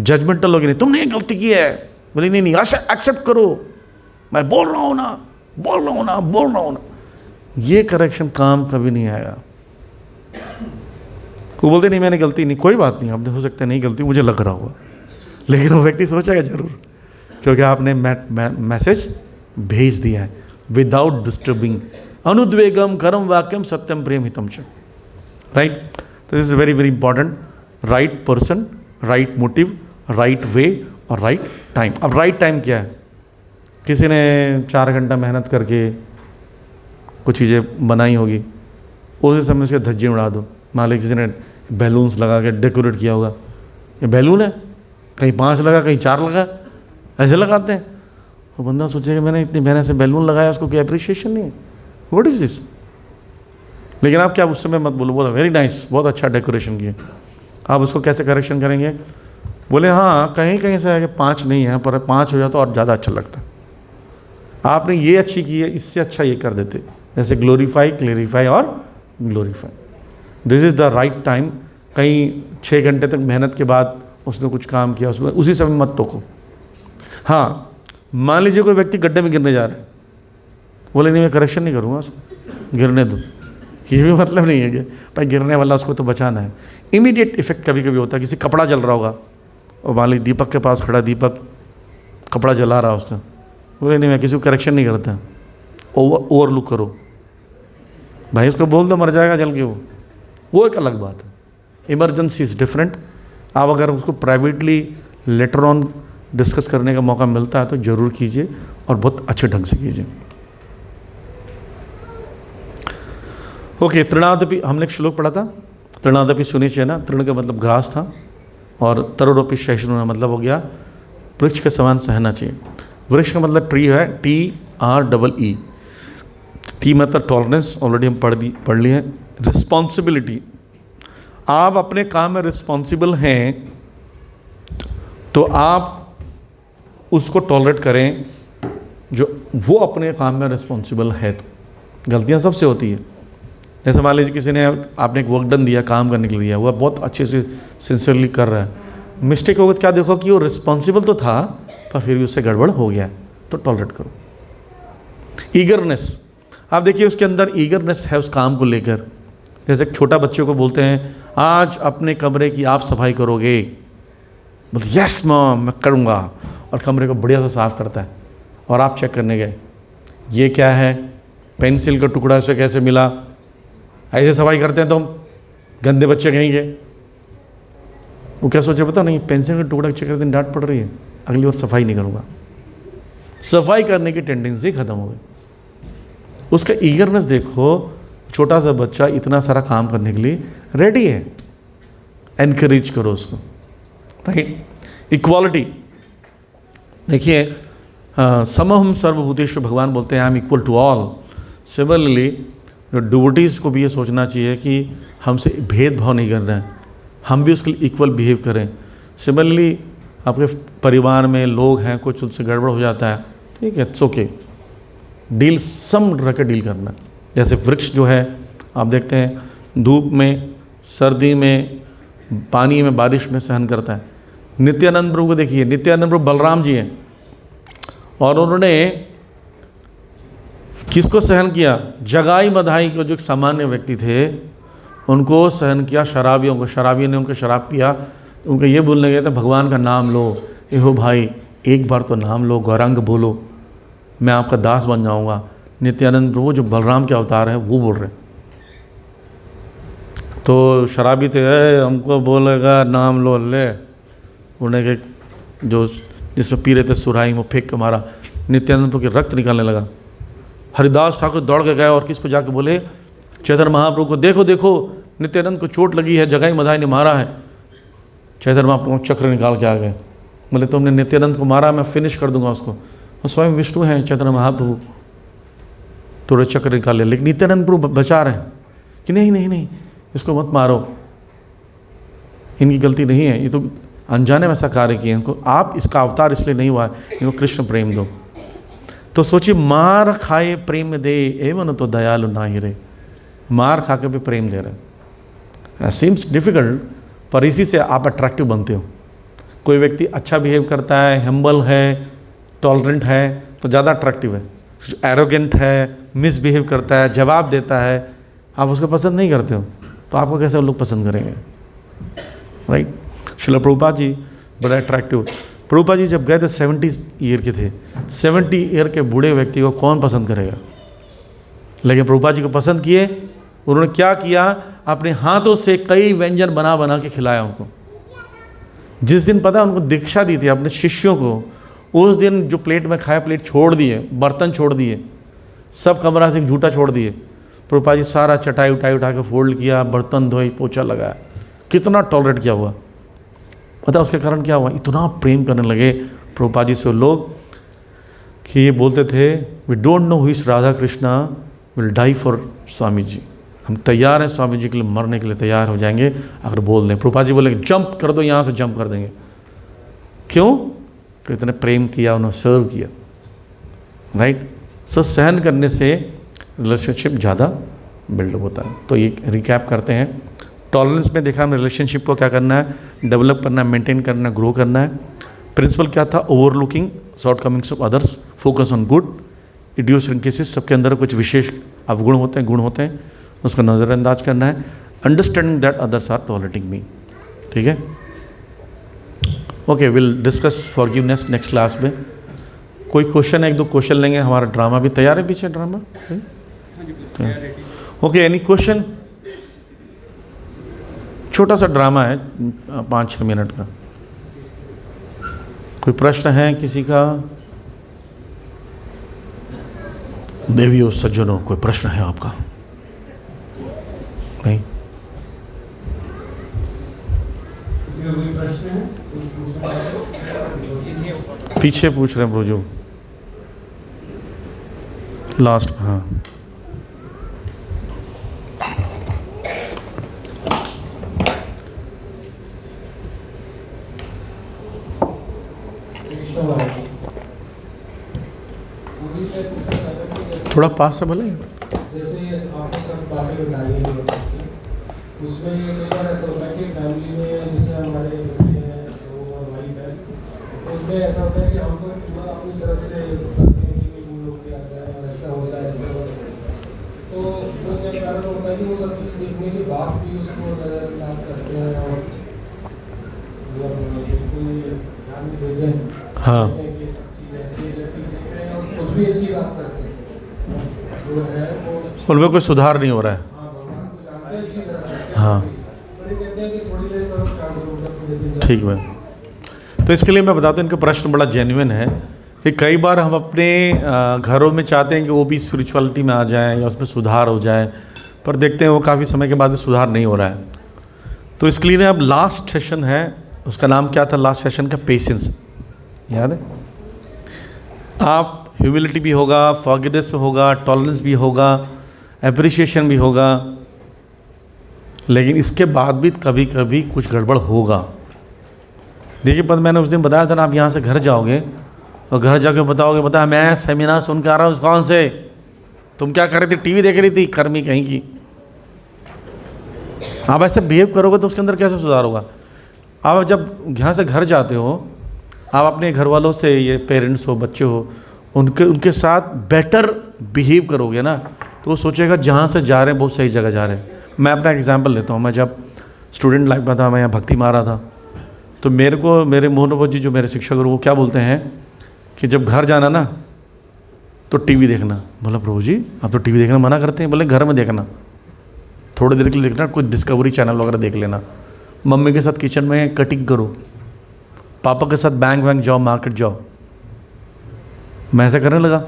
जजमेंटल लोग नहीं, तुमने ये गलती की है, बोले नहीं ऐसा एक्सेप्ट करो, मैं बोल रहा हूँ ना। ये करेक्शन काम कभी नहीं आएगा। वो बोलते नहीं मैंने गलती नहीं, कोई बात नहीं, आपने हो सकता है नहीं गलती मुझे लग रहा होगा, लेकिन वो व्यक्ति सोचेगा जरूर, क्योंकि आपने मैसेज भेज दिया है विदाउट डिस्टर्बिंग। अनुद्वेगम करम वाक्यम सत्यम प्रेम हितम च, राइट। तो this is very very important. Right person right motive, right way और राइट टाइम। अब राइट टाइम क्या है? किसी ने 4 घंटा मेहनत करके कुछ चीज़ें बनाई होगी, उसी समय उसके धज्जे उड़ा दो। मान लीजिए किसी ने बैलून्स लगा के डेकोरेट किया होगा, ये बैलून है, कहीं 5 लगा कहीं 4 लगा, ऐसे लगाते हैं। वो बंदा सोचेगा मैंने इतनी मेहनत से बैलून लगाया, उसको कोई अप्रिशिएशन नहीं है, व्हाट इज़ दिस। लेकिन आप क्या उस समय मत बोलो बहुत वेरी नाइस, बहुत अच्छा डेकोरेशन किया। आप उसको कैसे करेक्शन करेंगे? बोले हाँ कहीं कहीं से है कि 5 नहीं है, पर 5 हो जाए तो और ज़्यादा अच्छा लगता है। आपने ये अच्छी की है, इससे अच्छा ये कर देते। जैसे ग्लोरीफाई, क्लेरिफाई और glorify, this is the right time. कहीं 6 घंटे तक मेहनत के बाद उसने कुछ काम किया, उसमें उसी समय मत टोको। हाँ मान लीजिए कोई व्यक्ति गड्ढे में गिरने जा रहा है, बोले नहीं मैं करेक्शन नहीं करूँगा, उसको गिरने दो, ये भी मतलब नहीं है कि भाई गिरने वाला उसको तो बचाना है। इमीडिएट इफेक्ट कभी कभी होता है, किसी कपड़ा जल रहा होगा और मान लीजिए दीपक के पास खड़ा, दीपक कपड़ा जला रहा है उसका, बोले नहीं मैं किसी को करेक्शन नहीं करता, ओवरलुक करो, भाई उसको बोल दो मर जाएगा जल के, वो एक अलग बात है। Emergency is different. आप अगर उसको प्राइवेटली लेटर ऑन डिस्कस करने का मौका मिलता है तो ज़रूर कीजिए और बहुत अच्छे ढंग से कीजिए। ओके, तृणादपि हमने एक श्लोक पढ़ा था, तृणादपि सुनिश्चय ना, तृण का मतलब घास था और तरोरोपि सहिष्णुना मतलब हो गया वृक्ष के समान सहना चाहिए। वृक्ष का मतलब ट्री है, TREE। टी मतलब टॉलरेंस, ऑलरेडी हम पढ़ लिए हैं। रिस्पॉन्सिबिलिटी, आप अपने काम में रिस्पॉन्सिबल हैं तो आप उसको टॉलरेट करें जो वो अपने काम में रिस्पॉन्सिबल है। तो गलतियां सबसे होती है। जैसे मान लीजिए किसी ने आपने एक वर्क डन दिया, काम करने के लिए दिया, वह बहुत अच्छे से सिंसियरली कर रहा है, मिस्टेक होगा तो क्या देखो कि वो रिस्पॉन्सिबल तो था पर फिर भी उससे गड़बड़ हो गया, तो टॉलरेट करो। ईगरनेस, आप देखिए उसके अंदर ईगरनेस है उस काम को लेकर। जैसे एक छोटा बच्चे को बोलते हैं आज अपने कमरे की आप सफाई करोगे, बोलते यस मॉम मैं करूँगा, और कमरे को बढ़िया से साफ़ करता है। और आप चेक करने गए, ये क्या है, पेंसिल का टुकड़ा से कैसे मिला, ऐसे सफाई करते हैं तो हम गंदे बच्चे कहीं गए। वो क्या सोचे पता नहीं, पेंसिल का टुकड़ा चेक करते दिन डांट पड़ रही है, अगली बार सफाई नहीं करूँगा। सफाई करने की टेंडेंसी खत्म हो गई। उसका ईगरनेस देखो, छोटा सा बच्चा इतना सारा काम करने के लिए रेडी है, एनकरेज करो उसको, राइट। इक्वालिटी, देखिए समहम सर्वभूतेषु, भगवान बोलते हैं I am equal to all. Similarly devotees को भी ये सोचना चाहिए कि हमसे भेदभाव नहीं करना है, हम भी उसके लिए इक्वल बिहेव करें। सिमिलरली आपके परिवार में लोग हैं, कुछ उनसे गड़बड़ हो जाता है, ठीक है, इट्स ओके, डील सम रख के डील करना। जैसे वृक्ष जो है आप देखते हैं धूप में, सर्दी में, पानी में, बारिश में सहन करता है। नित्यानंद प्रभु को देखिए, नित्यानंद प्रभु बलराम जी हैं और उन्होंने किसको सहन किया, जगाई मधाई को, जो एक सामान्य व्यक्ति थे उनको सहन किया, शराबियों को। शराबियों ने उनको शराब पिया, उनको ये बोलने गए थे भगवान का नाम लो, ए हो भाई एक बार तो नाम लो, गौरांग बोलो, मैं आपका दास बन जाऊंगा। नित्यानंद प्रभु जो बलराम के अवतार हैं वो बोल रहे, तो शराबी थे, हमको बोलेगा नाम लो, ले उन्हें के जो जिसमें पी रहे थे सुराही में फेंक के मारा, नित्यानंद प्रभु के रक्त निकालने लगा। हरिदास ठाकुर दौड़ के गए और किसको जाके बोले, चैतन्य महाप्रभु को, देखो देखो नित्यानंद को चोट लगी है, जगाई मधाई ने मारा है। चैतन्य महाप्रभु चक्र निकाल के आ गए, बोले तुमने नित्यानंद को मारा, मैं फिनिश कर दूंगा उसको। और स्वयं विष्णु हैं चैतन्य महाप्रभु, थोड़े चक्र निकाल लिया, लेकिन नित्यानंद प्रभु बचा रहे हैं कि नहीं नहीं नहीं इसको मत मारो, इनकी गलती नहीं है, ये तो अनजाने में ऐसा कार्य किए, इनको आप इसका अवतार इसलिए नहीं हुआ है, इनको कृष्ण प्रेम दो। तो सोचिए, मार खाए प्रेम दे एवं तो दयालु ना ही रे, मार खा के भी प्रेम दे रहे। सीम्स डिफिकल्ट, पर इसी से आप अट्रैक्टिव बनते हो। कोई व्यक्ति अच्छा बिहेव करता है, हम्बल है, टॉलरेंट है, तो ज़्यादा अट्रैक्टिव है। एरोगेंट है, मिसबिहेव करता है, जवाब देता है, आप उसको पसंद नहीं करते हो, तो आपको कैसे लोग पसंद करेंगे, राइट। श्रील प्रभुपाद जी बड़ा अट्रैक्टिव। प्रभुपाद जी जब गए थे 70 ईयर के थे, 70 ईयर के बूढ़े व्यक्ति को कौन पसंद करेगा, लेकिन प्रभुपाद जी को पसंद किए। उन्होंने क्या किया, अपने हाथों से कई व्यंजन बना बना के खिलाया उनको। जिस दिन पता है उनको दीक्षा दी थी अपने शिष्यों को, उस दिन जो प्लेट में खाया प्लेट छोड़ दिए, बर्तन छोड़ दिए, सब कमरा से झूठा छोड़ दिए। प्रभुपाद जी सारा चटाई उठाई उठा के फोल्ड किया, बर्तन धोई, पोछा लगाया, कितना टॉलरेट किया हुआ। पता उसके कारण क्या हुआ, इतना प्रेम करने लगे प्रभुपाद जी से लोग कि ये बोलते थे we don't know who is Radha Krishna will die for Swami ji. हम तैयार हैं स्वामी जी के लिए, मरने के लिए तैयार हो जाएंगे अगर बोल दें। प्रभुपाद जी बोलेंगे जंप कर दो, यहाँ से जंप कर देंगे। क्यों? कि इतने प्रेम किया, उन्होंने सर्व किया, राइट। सो सहन करने से रिलेशनशिप ज़्यादा बिल्डअप होता है। तो ये रिकैप करते हैं। टॉलरेंस में देखा, हमें रिलेशनशिप को क्या करना है, डेवलप करना है, मेंटेन करना है, ग्रो करना है। प्रिंसिपल क्या था, overlooking shortcomings of others, focus on good, इडियोसिंक्रेसीज, सबके अंदर कुछ विशेष अवगुण होते हैं, गुण होते हैं, उसका नज़रअंदाज करना है। Understanding that others are tolerating me, ठीक है। Okay, will discuss forgiveness next class में। कोई क्वेश्चन है, एक दो क्वेश्चन लेंगे। हमारा ड्रामा भी तैयार है, पीछे ड्रामा। Okay, any question? छोटा सा ड्रामा है, 5-6 मिनट का। कोई प्रश्न है किसी का? देवियों सज्जनों, कोई प्रश्न है आपका? नहीं? कोई प्रश्न है? पीछे पूछ रहे हैं ब्रोजो, लास्ट। हाँ, थोड़ा पास से बोले। जैसे आपने सब बातें बताई हैं उसमें कई बार ऐसा होता है कि फैमिली में जैसे हमारे बच्चे हैं तो वाइफ है, तो उसमें ऐसा होता है कि हम लोग पूरा अपनी तरफ से करते हैं कि तुम लोग क्या जाए और ऐसा होता है, ऐसा होता है। तो क्या कारण होता है कि वो सब चीज़ देखने के बाद भी उसको नज़रअंदाज करते हैं और बिल्कुल ध्यान देते हैं। हाँ, ये सब चीज़ ऐसी है, जबकि देख रहे हैं और कुछ भी अच्छी बात करते हैं जो है वो उनमें कोई सुधार नहीं हो रहा है। हाँ, ठीक है। तो इसके लिए मैं बताता हूँ, इनका प्रश्न बड़ा जेन्युइन है कि कई बार हम अपने घरों में चाहते हैं कि वो भी स्पिरिचुअलिटी में आ जाए या उसमें सुधार हो जाए, पर देखते हैं वो काफ़ी समय के बाद भी सुधार नहीं हो रहा है। तो इसके लिए अब लास्ट सेशन है, उसका नाम क्या था लास्ट सेशन का? पेशेंस, याद है? आप ह्यूमिलिटी भी होगा, फॉरगिवनेस भी होगा, टॉलरेंस भी होगा, एप्रिशिएशन भी होगा, लेकिन इसके बाद भी कभी कभी कुछ गड़बड़ होगा। देखिए, पर मैंने उस दिन बताया था ना, आप यहाँ से घर जाओगे और घर जाके बताओगे, बता मैं सेमिनार सुन के आ रहा हूँ। कौन से? तुम क्या कर रही थी? टीवी देख रही थी, कर्मी कहीं की। आप ऐसे बिहेव करोगे तो उसके अंदर कैसे सुधार होगा? आप जब यहाँ से घर जाते हो, आप अपने घर वालों से, ये पेरेंट्स हो, बच्चे हो, उनके साथ बेटर बिहेव करोगे ना, तो वो सोचेगा जहाँ से जा रहे हैं बहुत सही जगह जा रहे हैं। मैं अपना एग्जांपल लेता हूँ। मैं जब स्टूडेंट लाइफ में था, मैं यहाँ भक्ति में आ रहा था, तो मेरे को मेरे मोहनोपत जी जो मेरे शिक्षक वो क्या बोलते हैं कि जब घर जाना ना तो टीवी देखना। बोला प्रभु जी आप तो टीवी देखना मना करते हैं। बोले घर में देखना, थोड़ी देर के लिए देखना, कुछ डिस्कवरी चैनल वगैरह देख लेना, मम्मी के साथ किचन में कटिंग करो, पापा के साथ बैंक वैंक जाओ, मार्केट जाओ। मैं ऐसा करने लगा।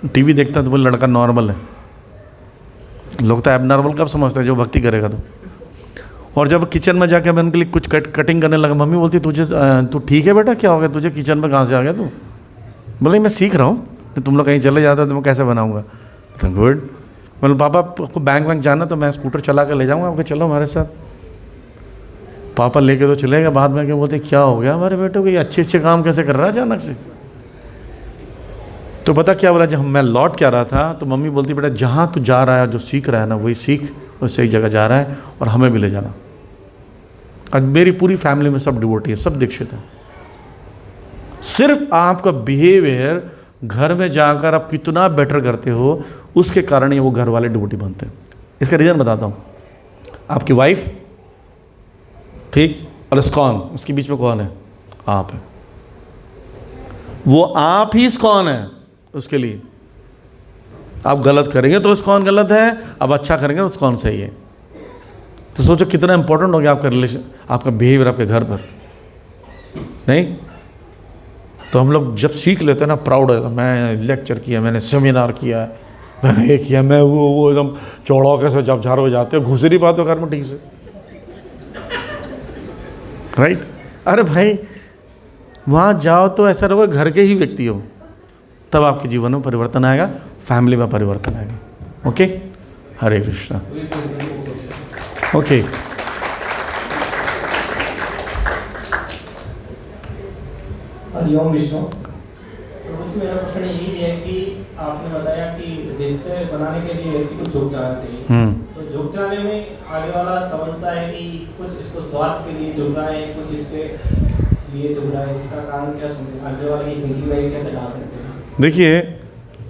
टीवी देखता तो बोले लड़का नॉर्मल है। लोग तो एबनॉर्मल कब समझते हैं? जो भक्ति करेगा तो। और जब किचन में जाकर मैं उनके लिए कुछ कटिंग करने लगा, मम्मी बोलती तुझे तू ठीक है बेटा, क्या हो गया तुझे? किचन में कहाँ से आ गया तू? बोले मैं सीख रहा हूँ, तुम लोग कहीं चले जाते तो मैं कैसे बनाऊँगा। तो गुड। बोले पापा आपको बैंक वैंक जाना तो मैं स्कूटर चला कर ले जाऊँगा आपको, चलो हमारे साथ। पापा लेके तो चले गए। बाद में क्या बोलते क्या हो गया हमारे बेटे को, ये अच्छे अच्छे काम कैसे कर रहा है अचानक से? तो पता क्या बोला, जब मैं लौट के आ रहा था तो मम्मी बोलती बेटा जहाँ तू जा रहा है, जो सीख रहा है ना वही सीख, और सही जगह जा रहा है और हमें भी ले जाना। और मेरी पूरी फैमिली में सब डिवोटी है, सब दीक्षित है। सिर्फ आपका बिहेवियर घर में जाकर आप कितना बेटर करते हो, उसके कारण ही वो घर वाले डिवोटी बनते हैं। इसका रीज़न बताता हूँ। आपकी वाइफ ठीक, और इस्कॉन, उसके बीच में कौन है? आप है। वो आप ही इस्कॉन है उसके लिए। आप गलत करेंगे तो इस्कॉन गलत है, अब अच्छा करेंगे तो इस्कॉन सही है। तो सोचो कितना इंपॉर्टेंट हो गया आपका रिलेशन, आपका बिहेवियर आपके घर पर, नहीं? तो हम लोग जब सीख लेते हैं ना, प्राउड होता है, मैं लेक्चर किया, मैंने सेमिनार किया, मैंने ये किया, मैं वो एकदम चौड़ा कैसे जब झाड़ हो जाते हो, घुस नहीं पाते हो घर में ठीक से, राइट? अरे भाई वहाँ जाओ तो ऐसा रहो घर के ही व्यक्ति हो, तब आपके जीवन में परिवर्तन आएगा, फैमिली में परिवर्तन आएगा। ओके, हरे कृष्णा। ओके, हरिओम विष्णु। तो कुछ मेरा क्वेश्चन यही है कि आपने बताया कि रिश्ते बनाने के लिए व्यक्ति को झुक जाना चाहिए। तो झुक जाने में आगे वाला समझता है कि कुछ इसको स्वार्थ के लिए झुक रहा है, कुछ इसके लिए झुक रहा है, इसका कारण क्या समझे, आगे वाले की थिंकिंग में कैसे डाल सकते हैं? देखिए,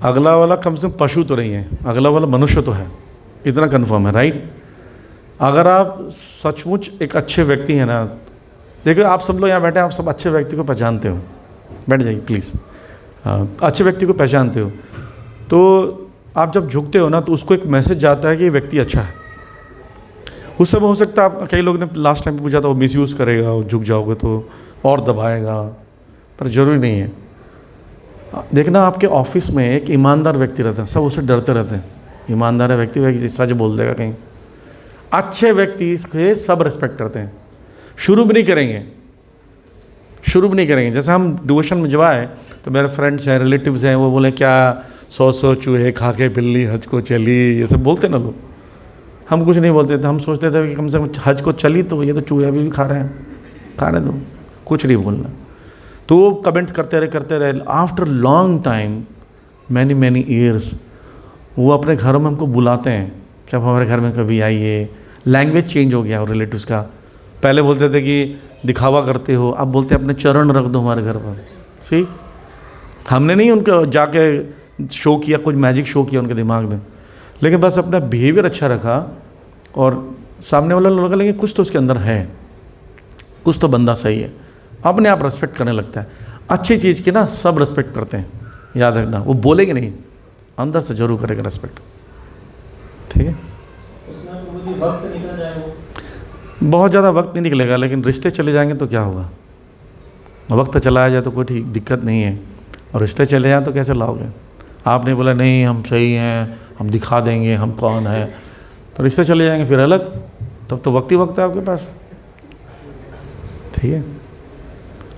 अगला वाला कम से कम पशु तो नहीं है, अगला वाला मनुष्य तो है, इतना कंफर्म है, राइट? अगर आप सचमुच एक अच्छे व्यक्ति हैं ना, देखिए आप सब लोग यहाँ बैठे हैं, आप सब अच्छे व्यक्ति को पहचानते हो, बैठ जाइए प्लीज़। अच्छे व्यक्ति को पहचानते हो, तो आप जब झुकते हो ना तो उसको एक मैसेज जाता है कि ये व्यक्ति अच्छा है। उस समय हो सकता है, आप कई लोग ने लास्ट टाइम पूछा था, वो मिसयूज़ करेगा, वो झुक जाओगे तो और दबाएगा, पर ज़रूरी नहीं है। देखना आपके ऑफिस में एक ईमानदार व्यक्ति रहता है, सब उससे डरते रहते हैं, ईमानदार व्यक्ति सच बोल देगा कहीं। अच्छे व्यक्ति से सब रिस्पेक्ट करते हैं, शुरू भी नहीं करेंगे। जैसे हम डिवोशन में जब आए तो मेरे फ्रेंड्स हैं, रिलेटिव्स हैं, वो बोले क्या 100 चूहे खा के बिल्ली हज को चली, ये सब बोलते ना लोग। हम कुछ नहीं बोलते थे, हम सोचते थे कि कम से कम हज को चली तो ये तो चूहे अभी भी खा रहे दो, कुछ नहीं बोलना। तो वो कमेंट्स करते रहे। After long time, many years, वो अपने घरों में हमको बुलाते हैं कि आप हमारे घर में कभी आइए। लैंग्वेज चेंज हो गया रिलेटिव्स का, पहले बोलते थे कि दिखावा करते हो, अब बोलते अपने चरण रख दो हमारे घर पर। सी, हमने नहीं उनको जाके शो किया, कुछ मैजिक शो किया उनके दिमाग में, लेकिन बस अपना बिहेवियर अच्छा रखा और सामने वाला लोग लगे कुछ तो उसके अंदर है, कुछ तो बंदा सही है, अपने आप रेस्पेक्ट करने लगता है। अच्छी चीज़ की ना सब रेस्पेक्ट करते हैं, याद रखना। वो बोलेंगे नहीं, अंदर से जरूर करेगा रेस्पेक्ट, ठीक है? उसमें वक्त निकल जाए, वो बहुत ज़्यादा वक्त नहीं निकलेगा, लेकिन रिश्ते चले जाएंगे तो क्या होगा? वक्त चला जाए तो कोई ठीक दिक्कत नहीं है, और रिश्ते चले जाए तो कैसे लाओगे? आपने बोला नहीं हम सही हैं, हम दिखा देंगे हम कौन है, तो रिश्ते चले जाएंगे फिर अलग, तब तो वक्त ही वक्त है आपके पास, ठीक है?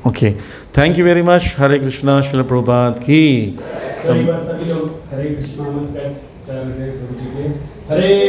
Okay, thank you very much. Hare Krishna, Srila Prabhupada की। सभी लोग हरे कृष्णा मंत्र का उच्चारण करें प्रभु जी के। हरे